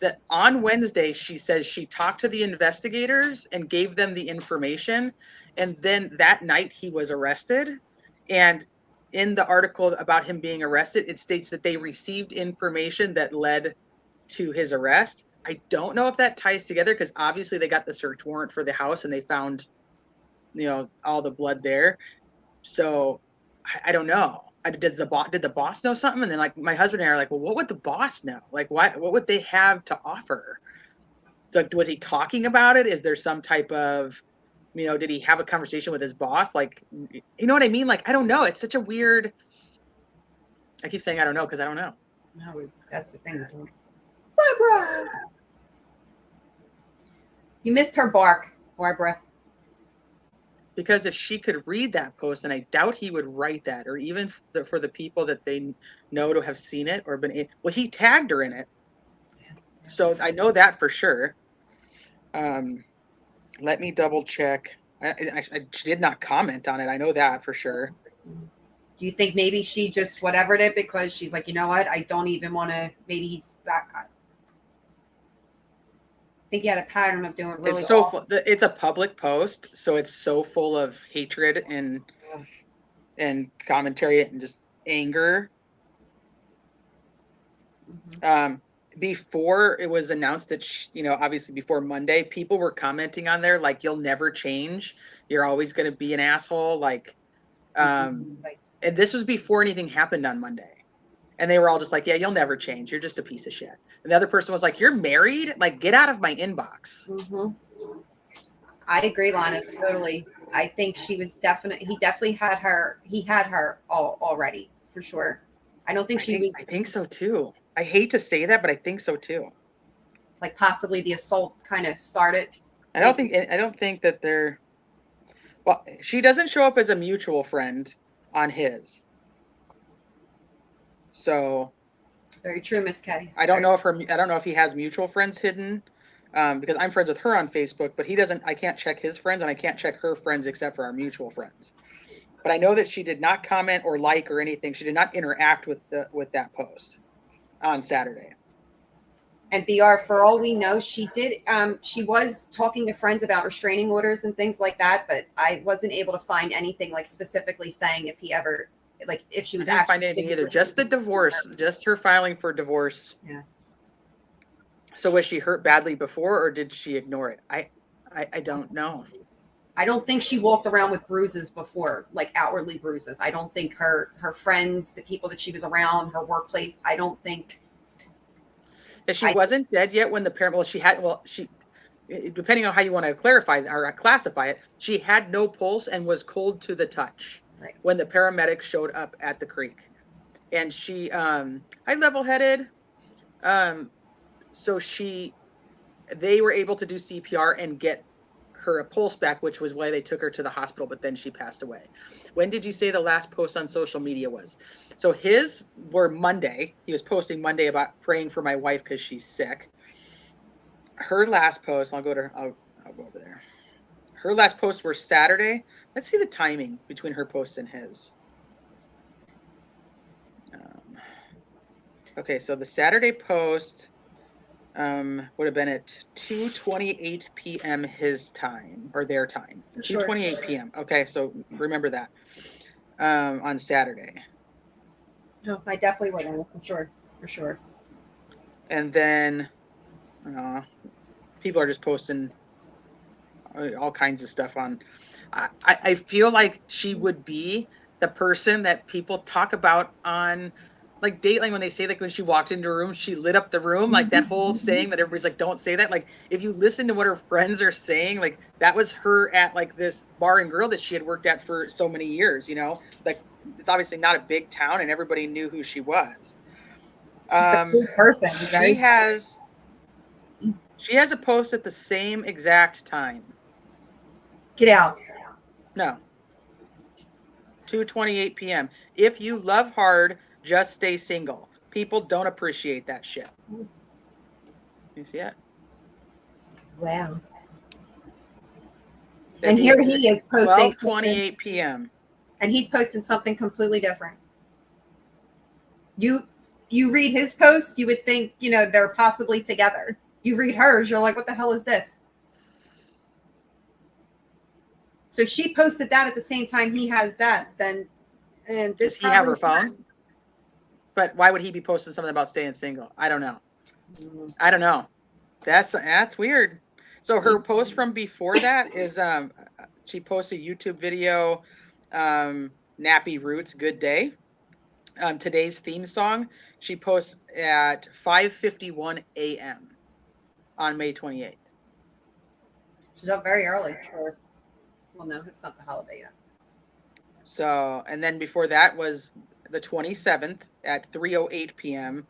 That on Wednesday, she says she talked to the investigators and gave them the information. And then that night he was arrested. And in the article about him being arrested, it states that they received information that led to his arrest. I don't know if that ties together, because obviously they got the search warrant for the house and they found, all the blood there. So I don't know. Did the boss know something? And then like my husband and I are like, well, what would the boss know? Like, what would they have to offer? So, was he talking about it? Is there some type of, did he have a conversation with his boss? Like, you know what I mean? Like, I don't know. It's such a weird. I keep saying I don't know because I don't know. No, that's the thing. Barbara, you missed her bark, Barbara. Because if she could read that post, and I doubt he would write that, or even for the people that they know to have seen it or been, well, he tagged her in it. So I know that for sure. Let me double check. She did not comment on it. I know that for sure. Do you think maybe she just whatevered it because she's like, you know what? I don't even want to. Maybe he's back. I think he had a pattern of doing really. It's so it's a public post, so it's so full of hatred and commentary and just anger. Before it was announced that obviously before Monday, people were commenting on there like, "You'll never change. You're always going to be an asshole." Like, and this was before anything happened on Monday. And they were all just like, "Yeah, you'll never change. You're just a piece of shit." And the other person was like, "You're married? Like, get out of my inbox." I agree, Lana. Totally. I think he definitely had her. He had her already for sure. I don't think I think so too. I hate to say that, but I think so too. Like possibly the assault kind of started. I don't think that they're. Well, she doesn't show up as a mutual friend on his. So. Very true, Miss K. I don't know if he has mutual friends hidden, because I'm friends with her on Facebook, but he doesn't. I can't check his friends and I can't check her friends except for our mutual friends. But I know that she did not comment or like or anything. She did not interact with that post on Saturday. And BR, for all we know, she did. She was talking to friends about restraining orders and things like that, but I wasn't able to find anything like specifically saying if he ever, like, if she was. I didn't find anything either. Just the divorce, just her filing for divorce. Yeah. So was she hurt badly before, or did she ignore it? I don't know. I don't think she walked around with bruises before, like outwardly bruises. I don't think her friends, the people that she was around, her workplace, I don't think. She wasn't dead yet when the parent, she, depending on how you want to clarify or classify it, she had no pulse and was cold to the touch when the paramedics showed up at the creek. And she, I level-headed. So they were able to do CPR and get her a pulse back, which was why they took her to the hospital, but then she passed away. When did you say the last post on social media was? So his were Monday. He was posting Monday about praying for my wife because she's sick. Her last post, I'll go over there. Her last posts were Saturday. Let's see the timing between her posts and his. Okay, so the Saturday post would have been at 2:28 p.m. his time, or their time. 2:28 p.m. Okay, so remember that on Saturday. No, I definitely would. For sure. And then people are just posting all kinds of stuff on. I feel like she would be the person that people talk about on. Like Dateline, when they say like when she walked into a room, she lit up the room, like that whole saying that everybody's like, don't say that. Like if you listen to what her friends are saying, like that was her at like this bar and grill that she had worked at for so many years, like it's obviously not a big town and everybody knew who she was. She's a cool person, right? She has a post at the same exact time. Get out. No. 2:28 p.m. If you love hard, just stay single. People don't appreciate that shit. You see it? Wow. And here he is posting 12:28 p.m. And he's posting something completely different. You read his post, you would think, they're possibly together. You read hers, you're like, what the hell is this? So she posted that at the same time he has that. Then, and this. Does he have her phone? But why would he be posting something about staying single? I don't know. That's weird. So her post from before that is she posted a YouTube video, Nappy Roots, Good Day. Today's theme song she posts at 5:51 a.m. on May 28th. She's up very early. Sure. Well, no, it's not the holiday yet. So, and then before that was the 27th at 3:08 p.m.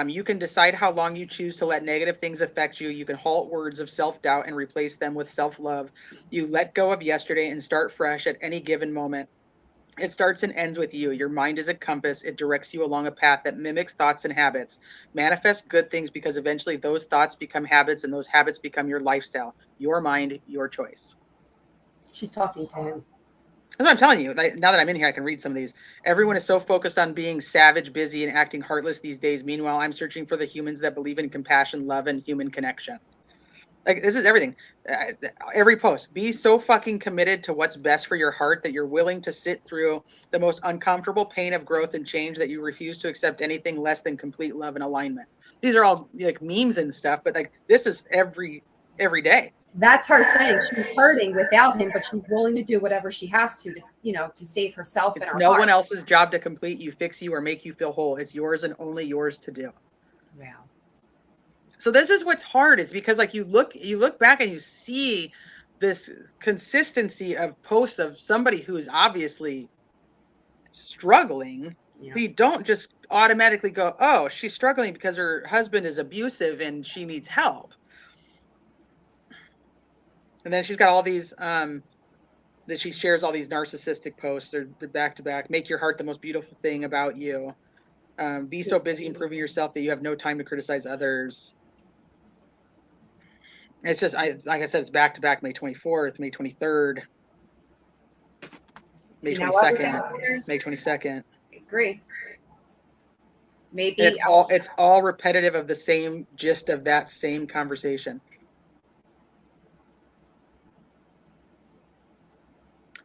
You can decide how long you choose to let negative things affect you. You can halt words of self-doubt and replace them with self-love. You let go of yesterday and start fresh at any given moment. It starts and ends with you. Your mind is a compass. It directs you along a path that mimics thoughts and habits. Manifest good things because eventually those thoughts become habits and those habits become your lifestyle. Your mind, your choice. She's talking to him. That's what I'm telling you. Like, now that I'm in here, I can read some of these. Everyone is so focused on being savage, busy, and acting heartless these days. Meanwhile, I'm searching for the humans that believe in compassion, love, and human connection. Like, this is everything. Every post. Be so fucking committed to what's best for your heart that you're willing to sit through the most uncomfortable pain of growth and change, that you refuse to accept anything less than complete love and alignment. These are all like memes and stuff, but like this is every day. That's her saying she's hurting without him, but she's willing to do whatever she has to, you know, to save herself and It's her no heart. one else's job to complete you, fix you, or make you feel whole. It's yours and only yours to do. Wow. So this is what's hard, is because like you look back and you see this consistency of posts of somebody who is obviously struggling. Yeah. But you don't just automatically go, oh, she's struggling because her husband is abusive and she needs help. And then she's got all these that she shares all these narcissistic posts. They're back to back. Make your heart the most beautiful thing about you. Be so busy improving yourself that you have no time to criticize others. It's just, like I said, it's back to back. May 24th, May 23rd, May 22nd, May 22nd. I agree. Maybe And it's all repetitive of the same gist of that same conversation.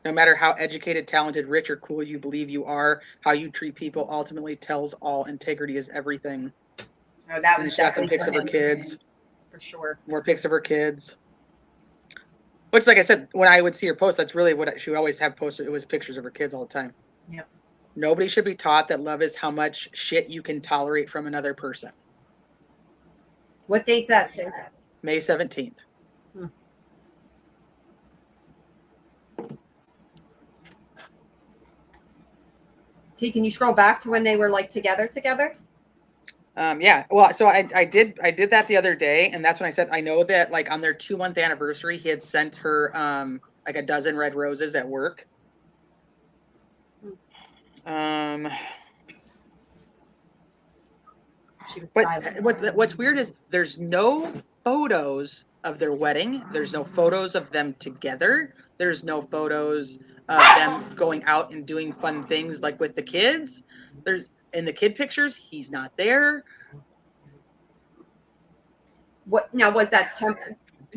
No matter how educated, talented, rich, or cool you believe you are, how you treat people ultimately tells all. Integrity is everything. Oh, that was some pics of her kids. For sure. More pics of her kids. Which, like I said, when I would see her post, that's really what she would always have posted. It was pictures of her kids all the time. Yep. Nobody should be taught that love is how much shit you can tolerate from another person. What date's that, Tim? May 17th. T, can you scroll back to when they were like together? Yeah. Well, so I did that the other day, and that's when I said I know that like on their 2-month anniversary, he had sent her like a dozen red roses at work. But what's weird is there's no photos of their wedding. There's no photos of them together. There's no photos of them going out and doing fun things like with the kids. There's in the kid pictures, he's not there. What now was that?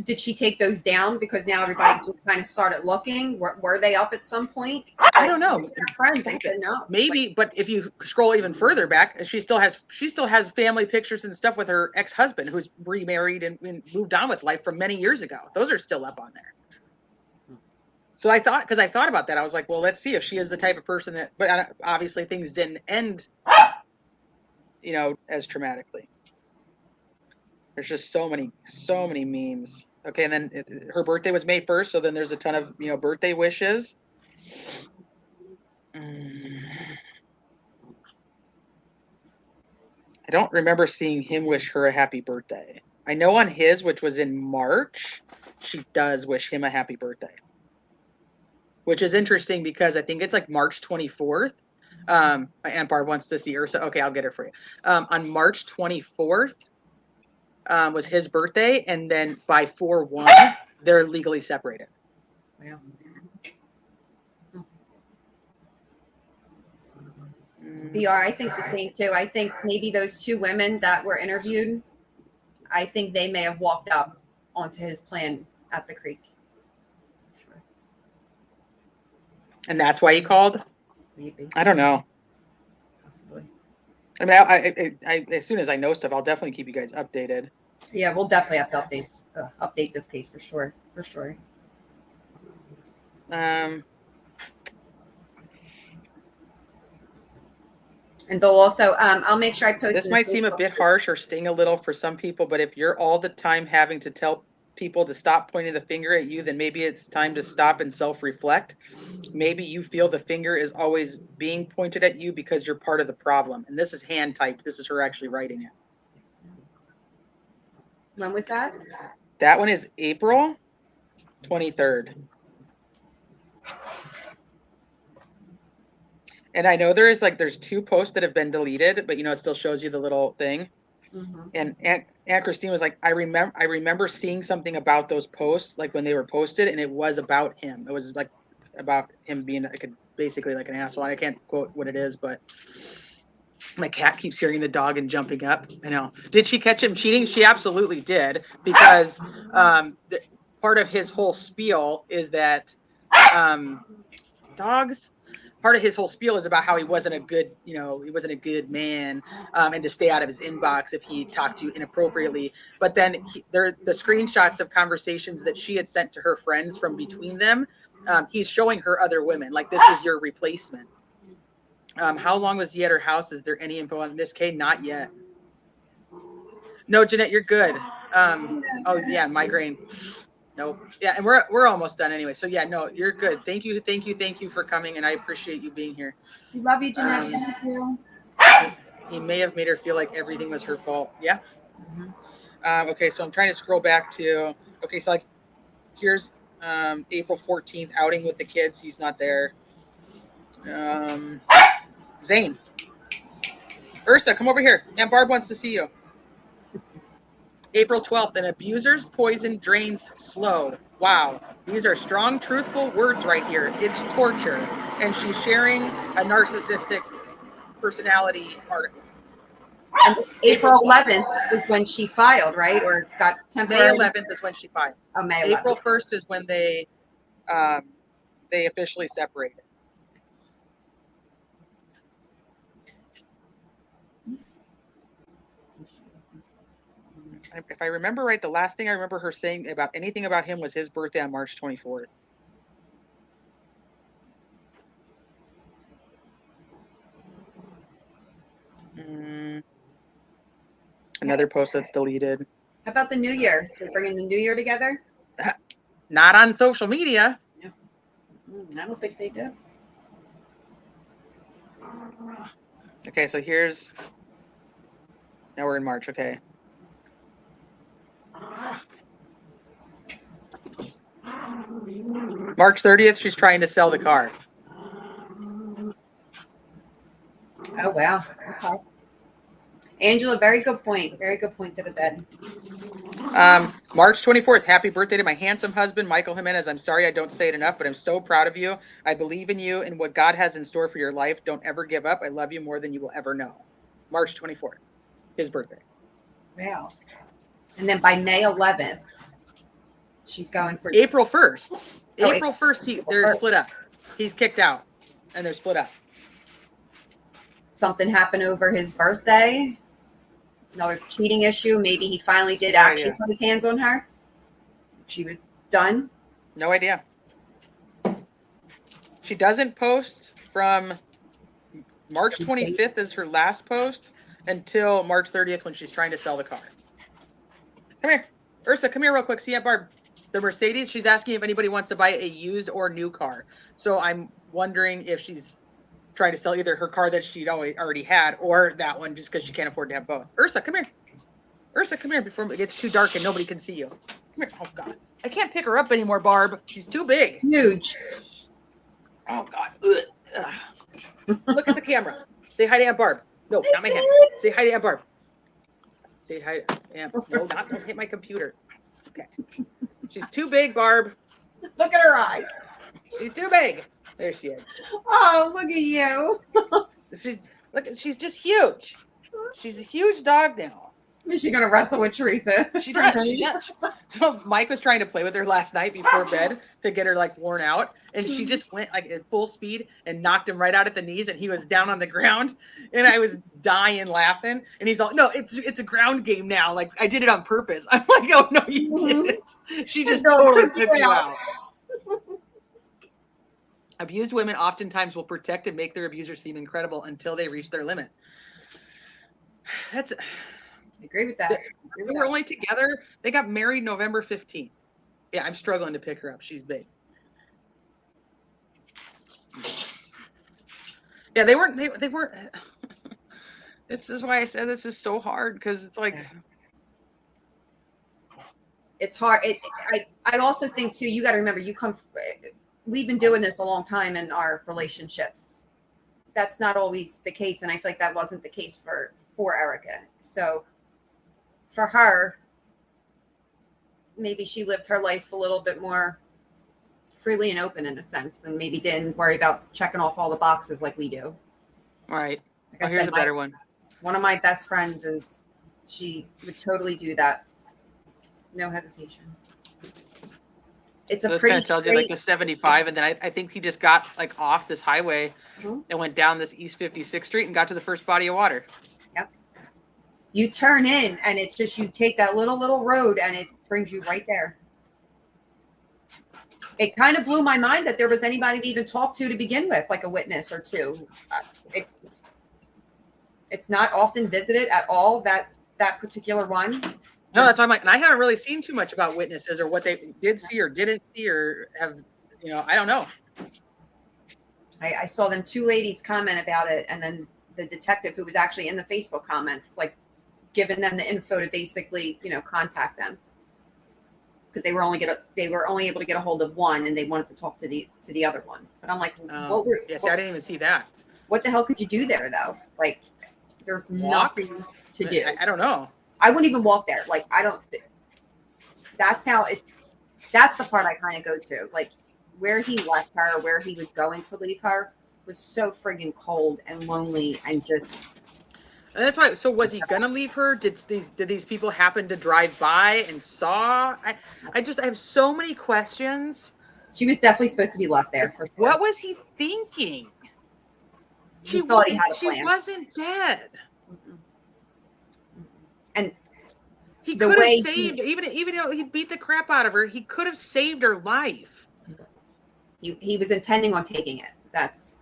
Did she take those down because now everybody just kind of started looking? Were they up at some point? I don't know. Friends, I don't know. Maybe, but if you scroll even further back, she still has family pictures and stuff with her ex-husband, who's remarried and moved on with life from many years ago. Those are still up on there. So I thought about that, I was like, well, let's see if she is the type of person that. But obviously, things didn't end, as traumatically. There's just so many memes. Okay, and then her birthday was May 1st, so then there's a ton of birthday wishes. I don't remember seeing him wish her a happy birthday. I know on his, which was in March, she does wish him a happy birthday. Which is interesting because I think it's like March 24th. And Barb wants to see Ursa. Okay, I'll get her for you. On March 24th was his birthday, and then by 4/1, they're legally separated. Yeah. BR, I think the same too. I think maybe those two women that were interviewed, I think they may have walked up onto his plan at the creek. Sure. And that's why he called? Maybe. I don't know. Possibly. I mean, I as soon as I know stuff, I'll definitely keep you guys updated. Yeah, we'll definitely have to update this case for sure. For sure. And they'll also, I'll make sure I post. This might seem a bit harsh or sting a little for some people, but if you're all the time having to tell people to stop pointing the finger at you, then maybe it's time to stop and self-reflect. Maybe you feel the finger is always being pointed at you because you're part of the problem. And this is hand typed. This is her actually writing it. When was that? That one is April 23rd. And I know there's 2 posts that have been deleted, but it still shows you the little thing. Mm-hmm. And Aunt Christine was like, I remember seeing something about those posts, like when they were posted, and it was about him. It was like about him being basically like an asshole. I can't quote what it is, but my cat keeps hearing the dog and jumping up. I know. Did she catch him cheating? She absolutely did, because part of his whole spiel is that dogs. Part of his whole spiel is about how he wasn't a good man, and to stay out of his inbox if he talked to you inappropriately. But then the screenshots of conversations that she had sent to her friends from between them. He's showing her other women, like, this is your replacement. How long was he at her house? Is there any info on this, Kay? Not yet. No, Jeanette, you're good. Oh yeah, migraine. Nope. Yeah, and we're almost done anyway. So yeah, no, you're good. Thank you for coming, and I appreciate you being here. We love you, Jeanette. Thank you. He may have made her feel like everything was her fault. Yeah. Okay, so I'm trying to scroll back to. Okay, so like, here's April 14th outing with the kids. He's not there. Zane. Ursa, come over here. Aunt Barb wants to see you. April 12th, an abuser's poison drains slow. Wow. These are strong, truthful words right here. It's torture. And she's sharing a narcissistic personality article. And April 11th is when she filed, right? Or got temporary. May 11th is when she filed. Oh, May 11th. April 1st is when they officially separated. If I remember right, the last thing I remember her saying about anything about him was his birthday on March 24th. Another post that's deleted. How about the New Year? They're bringing the New Year together? Not on social media. Yeah. I don't think they do. Okay, so here's. Now we're in March, okay. March 30th, she's trying to sell the car. Oh, wow. Okay. Angela, very good point. Very good point to the bed. March 24th, happy birthday to my handsome husband, Michael Jimenez. I'm sorry I don't say it enough, but I'm so proud of you. I believe in you and what God has in store for your life. Don't ever give up. I love you more than you will ever know. March 24th, his birthday. Wow. And then by May 11th, she's going for April 1st. Oh, April 1st, they're split up. He's kicked out, and they're split up. Something happened over his birthday. Another cheating issue. Maybe he finally did actually put his hands on her. She was done. No idea. She doesn't post from March 25th is her last post until March 30th when she's trying to sell the car. Come here. Ursa, come here real quick. See Aunt Barb. The Mercedes, she's asking if anybody wants to buy a used or new car. So I'm wondering if she's trying to sell either her car that she'd already had or that one just because she can't afford to have both. Ursa, come here. Ursa, come here before it gets too dark and nobody can see you. Come here. Oh, God. I can't pick her up anymore, Barb. She's too big. Huge. Oh, God. Look at the camera. Say hi to Aunt Barb. No, not my hand. Say hi to Aunt Barb. Say hi to Aunt. No, don't hit my computer. Okay. She's too big, Barb. Look at her eye. She's too big. There she is. Oh, look at you. She's just huge. She's a huge dog now. Is she gonna wrestle with Theresa? She does. So Mike was trying to play with her last night before bed to get her like worn out, and she just went like at full speed and knocked him right out at the knees, and he was down on the ground, and I was dying laughing, and he's all, "No, it's a ground game now. Like I did it on purpose." I'm like, "Oh no, you didn't." She just totally took you out. Abused women oftentimes will protect and make their abuser seem incredible until they reach their limit. I agree with that. They were only together. They got married November 15th. Yeah, I'm struggling to pick her up. She's big. Yeah, they weren't. They weren't. This is why I said this is so hard because it's like. It's hard. I also think too. You got to remember, we've been doing this a long time in our relationships. That's not always the case, and I feel like that wasn't the case for Erica. So for her, maybe she lived her life a little bit more freely and open in a sense, and maybe didn't worry about checking off all the boxes like we do. All right. Like I Here's said, a better one. one of my best friends is, she would totally do that. No hesitation. It's a So this pretty kind of tells you like the 75, and then I think he just got like off this highway and went down this East 56th Street and got to the first body of water. Yep. You turn in and it's just, you take that little road and it brings you right there. It kind of blew my mind that there was anybody to even talk to begin with, like a witness or two. It's not often visited at all, that particular one. No, that's why I'm like, and I haven't really seen too much about witnesses or what they did see or didn't see or have, I don't know. I saw them, two ladies comment about it, and then the detective who was actually in the Facebook comments, like giving them the info to basically, contact them, because they were only able to get a hold of one, and they wanted to talk to the other one. But I'm like, I didn't even see that. What the hell could you do there though? Like, there's nothing to do. I don't know. I wouldn't even walk there. Like, I don't. That's the part I kind of go to. Like, where he left her, where he was going to leave her, was so friggin' cold and lonely and just. And that's why. So was he gonna leave her? Did these people happen to drive by and saw? I have so many questions. She was definitely supposed to be left there. For sure. What was he thinking? He thought he had a plan. She wasn't dead. Mm-mm. And he could have saved, even though he beat the crap out of her, he could have saved her life. He was intending on taking it. That's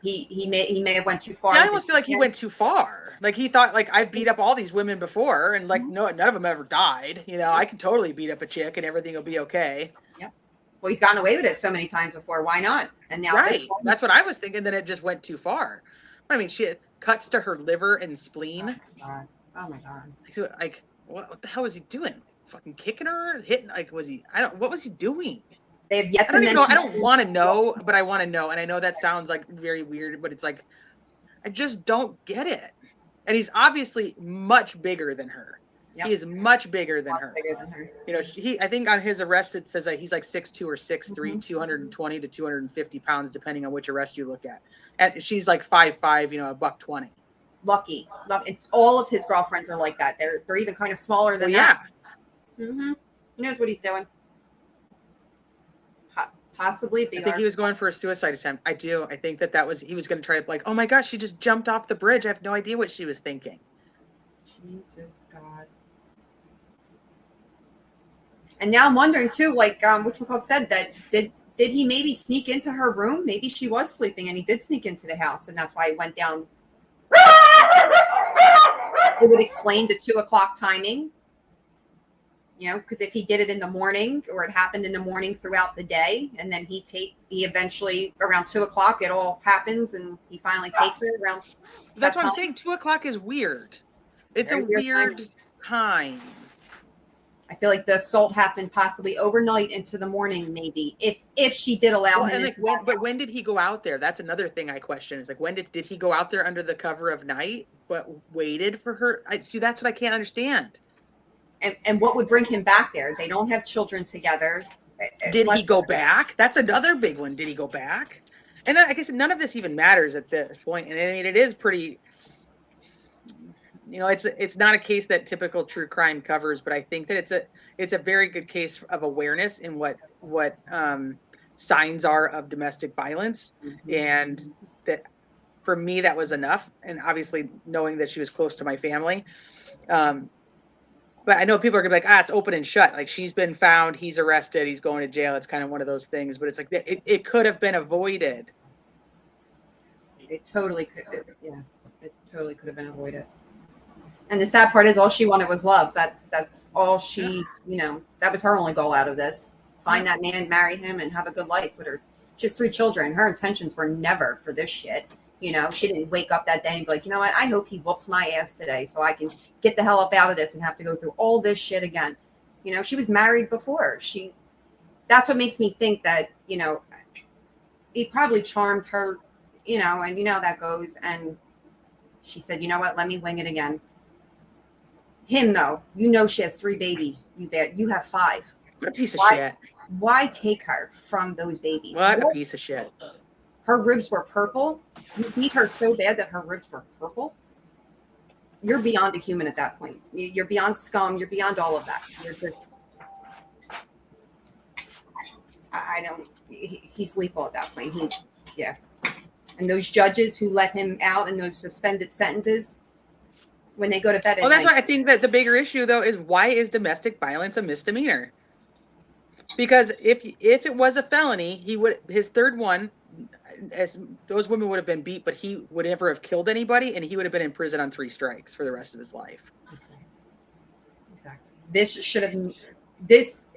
he may have went too far. See, I almost feel like he went too far. Like he thought, like, I've beat up all these women before, and like no, none of them ever died. I can totally beat up a chick and everything will be okay. Yep. Well, he's gotten away with it so many times before. Why not? And now right. That's what I was thinking. Then it just went too far. I mean, she cuts to her liver and spleen. Oh my god. Like, what the hell was he doing? Fucking kicking her, hitting? Like, what was he doing? They have yet to mention. I don't want to know, but I want to know. And I know that sounds like very weird, but it's like, I just don't get it. And he's obviously much bigger than her. Yep. He is much bigger than her. Bigger than her. I think on his arrest, it says that he's like 6'2" or 6'3", 220 to 250 pounds, depending on which arrest you look at. And she's like 5'5", $120. Lucky. All of his girlfriends are like that. They're even kind of smaller than that. Yeah. Mm-hmm. He knows what he's doing. Possibly. I think he was going for a suicide attempt. I do. I think he was going to try to, like, oh my gosh, she just jumped off the bridge. I have no idea what she was thinking. Jesus God. And now I'm wondering too, like, which said that did he maybe sneak into her room? Maybe she was sleeping and he did sneak into the house, and that's why he went down. It would explain the 2:00 timing. Because if he did it in the morning, or it happened in the morning throughout the day, and then he eventually around 2:00, it all happens, and he finally takes it around. That's what I'm saying. 2:00 is weird. It's a weird time. I feel like the assault happened possibly overnight into the morning, maybe, if she did allow him. But when did he go out there? That's another thing I question. Is like, when did he go out there under the cover of night, but waited for her? That's what I can't understand. And what would bring him back there? They don't have children together. Did he go back? That's another big one. Did he go back? And I guess none of this even matters at this point. And I mean, it is pretty. It's not a case that typical true crime covers, but I think that it's a very good case of awareness in what signs are of domestic violence, and that for me that was enough. And obviously knowing that she was close to my family. But I know people are gonna be like, it's open and shut. Like, she's been found, he's arrested, he's going to jail. It's kind of one of those things. But it's like it could have been avoided. It totally could. Yeah, it totally could have been avoided. And the sad part is, all she wanted was love. That's all she. That was her only goal out of this. Find that man, marry him, and have a good life with her. She has 3 children. Her intentions were never for this shit. She didn't wake up that day and be like, what? I hope he whoops my ass today so I can get the hell up out of this and have to go through all this shit again. She was married before. That's what makes me think that, he probably charmed her, and how that goes. And she said, what? Let me wing it again. Him, though, she has 3 babies. You bet. You have 5. What a piece of shit. Why take her from those babies? What a piece of shit. Her ribs were purple. You beat her so bad that her ribs were purple. You're beyond a human at that point. You're beyond scum. You're beyond all of that. You're just, I don't, he's lethal at that point. Yeah. And those judges who let him out in those suspended sentences, when they go to bed at Well, that's night. why I think that the bigger issue, though, is why is domestic violence a misdemeanor? Because if it was a felony, his third one, as those women would have been beat, but he would never have killed anybody, and he would have been in prison on 3 strikes for the rest of his life. Exactly. This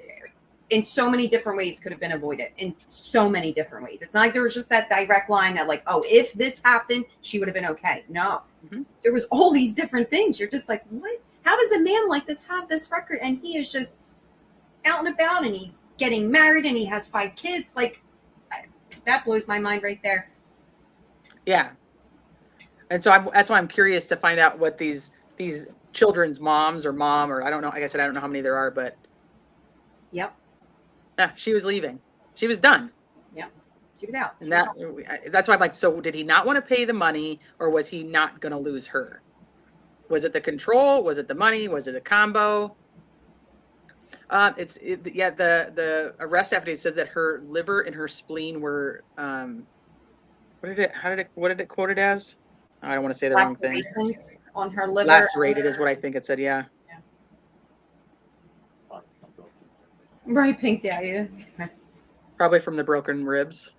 in so many different ways could have been avoided in so many different ways. It's not like there was just that direct line that like, oh, if this happened, she would have been okay. No, there was all these different things. You're just like, what? How does a man like this have this record? And he is just out and about, and he's getting married, and he has 5 kids. Like, that blows my mind right there. Yeah. And so that's why I'm curious to find out what these children's moms or mom, or I don't know. Like I said, I don't know how many there are, but. Yep. Yeah, she was leaving. She was done. Yeah. She was out. And that's why I'm like, so did he not want to pay the money, or was he not going to lose her? Was it the control? Was it the money? Was it a combo? The arrest affidavit says that her liver and her spleen were what did it quote it as? I don't want to say the wrong thing. On her liver. Lacerated is what I think it said. Yeah. Right, Pink Dahlia. Probably from the broken ribs.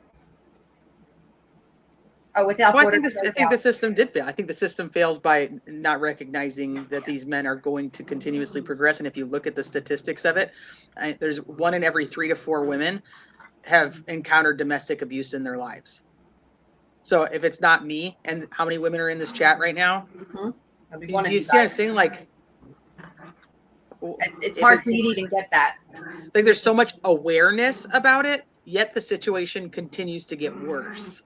Oh, without. Well, I think the system did fail. I think the system fails by not recognizing that these men are going to continuously progress. And if you look at the statistics of it, there's 1 in every 3 to 4 women have encountered domestic abuse in their lives. So if it's not me, and how many women are in this chat right now? Mm-hmm. Do you see what I'm saying? Like, it's hard for you to even get that. Like, there's so much awareness about it, yet the situation continues to get worse.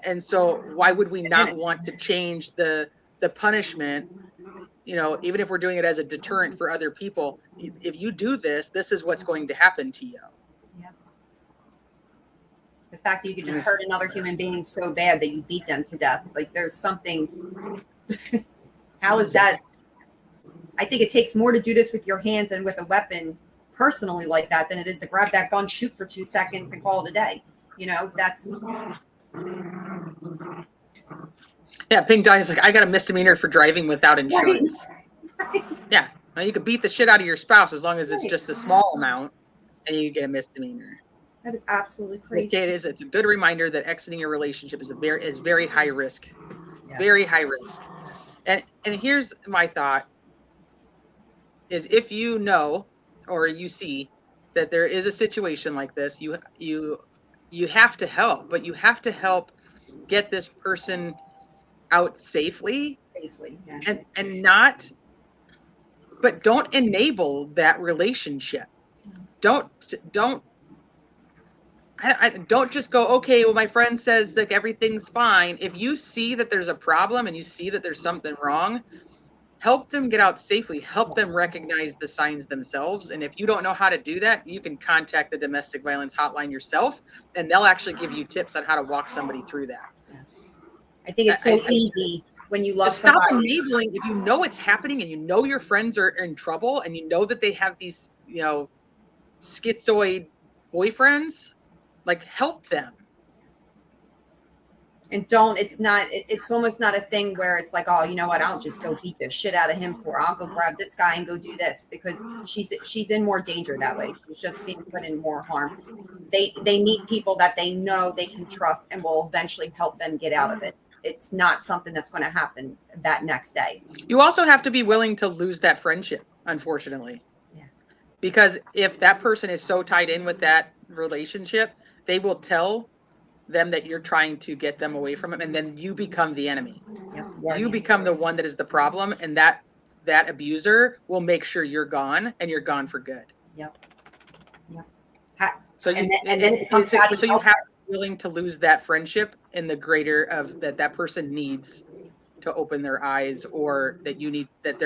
And so why would we not want to change the punishment? You know, even if we're doing it as a deterrent for other people, if you do this, this is what's going to happen to you. Yeah. The fact that you could just hurt another human being so bad that you beat them to death. Like, there's something. How is that? I think it takes more to do this with your hands and with a weapon personally like that than it is to grab that gun, shoot for 2 seconds, and call it a day. You know, that's. Yeah, Pink Dahlia's like, I got a misdemeanor for driving without insurance. Right. Yeah, well, you could beat the shit out of your spouse as long as it's just a small amount, and you get a misdemeanor. That is absolutely crazy. It's a good reminder that exiting a relationship is very high risk, very high risk. And here's my thought: is if you know or you see that there is a situation like this, you have to help, but you have to help get this person out safely, yeah. and not, but don't enable that relationship. Don't just go, okay, well, my friend says like everything's fine. If you see that there's a problem and you see that there's something wrong, help them get out safely. Help them recognize the signs themselves. And if you don't know how to do that, you can contact the domestic violence hotline yourself, and they'll actually give you tips on how to walk somebody through that. I think it's so easy when you love just stop somebody. enabling. If you know it's happening and you know your friends are in trouble and you know that they have these, schizoid boyfriends, like, help them. And it's almost not a thing where it's like, oh, you know what, I'll just go beat the shit out of him I'll go grab this guy and go do this, because she's in more danger that way. She's just being put in more harm. They need people that they know they can trust and will eventually help them get out of it. It's not something that's going to happen that next day. You also have to be willing to lose that friendship, unfortunately. Yeah. Because if that person is so tied in with that relationship, they will tell them that you're trying to get them away from them, and then you become the enemy. Yep. You become the one that is the problem, and that abuser will make sure you're gone, and you're gone for good. Yep. So you have to be willing to lose that friendship in the greater of that person needs to open their eyes, or that you need, that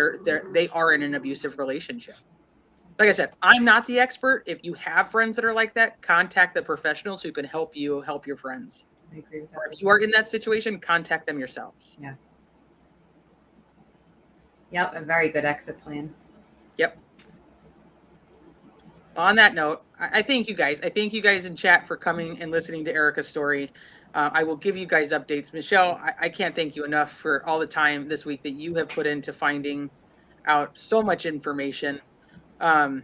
they are in an abusive relationship. like I said, I'm not the expert. If you have friends that are like that, contact the professionals who can help you help your friends. I agree with that. Or if you are in that situation, contact them yourselves. Yes. Yep, a very good exit plan. Yep. On that note, I thank you guys. I thank you guys in chat for coming and listening to Erica's story. I will give you guys updates. Michelle, I can't thank you enough for all the time this week that you have put into finding out so much information. I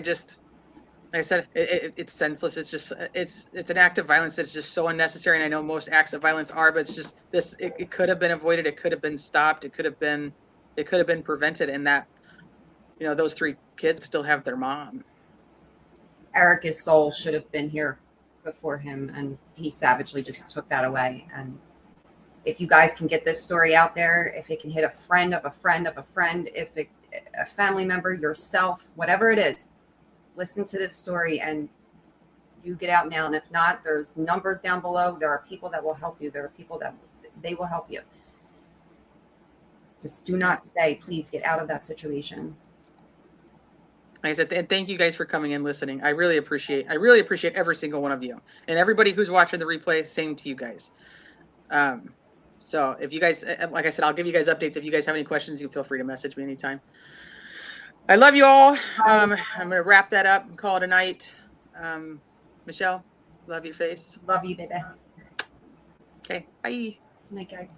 just, like I said, it's senseless. It's just, it's an act of violence that's just so unnecessary. And I know most acts of violence are, but it's just this, it could have been avoided. It could have been stopped. It could have been prevented. And that, you know, those 3 kids still have their mom. Erica's soul should have been here before him, and he savagely just took that away. And if you guys can get this story out there, if it can hit a friend of a friend of a friend, if it, a family member, yourself, whatever it is, listen to this story and you get out now. And if not, there's numbers down below. There are people that will help you. There are people that they will help you. Just do not stay. Please get out of that situation. Like I said, and thank you guys for coming and listening. I really appreciate every single one of you, and everybody who's watching the replay. Same to you guys. So if you guys, like I said, I'll give you guys updates. If you guys have any questions, you feel free to message me anytime. I love you all. I'm gonna wrap that up and call it a night. Michelle, love your face. Love you, baby. Okay, bye. Good night, guys.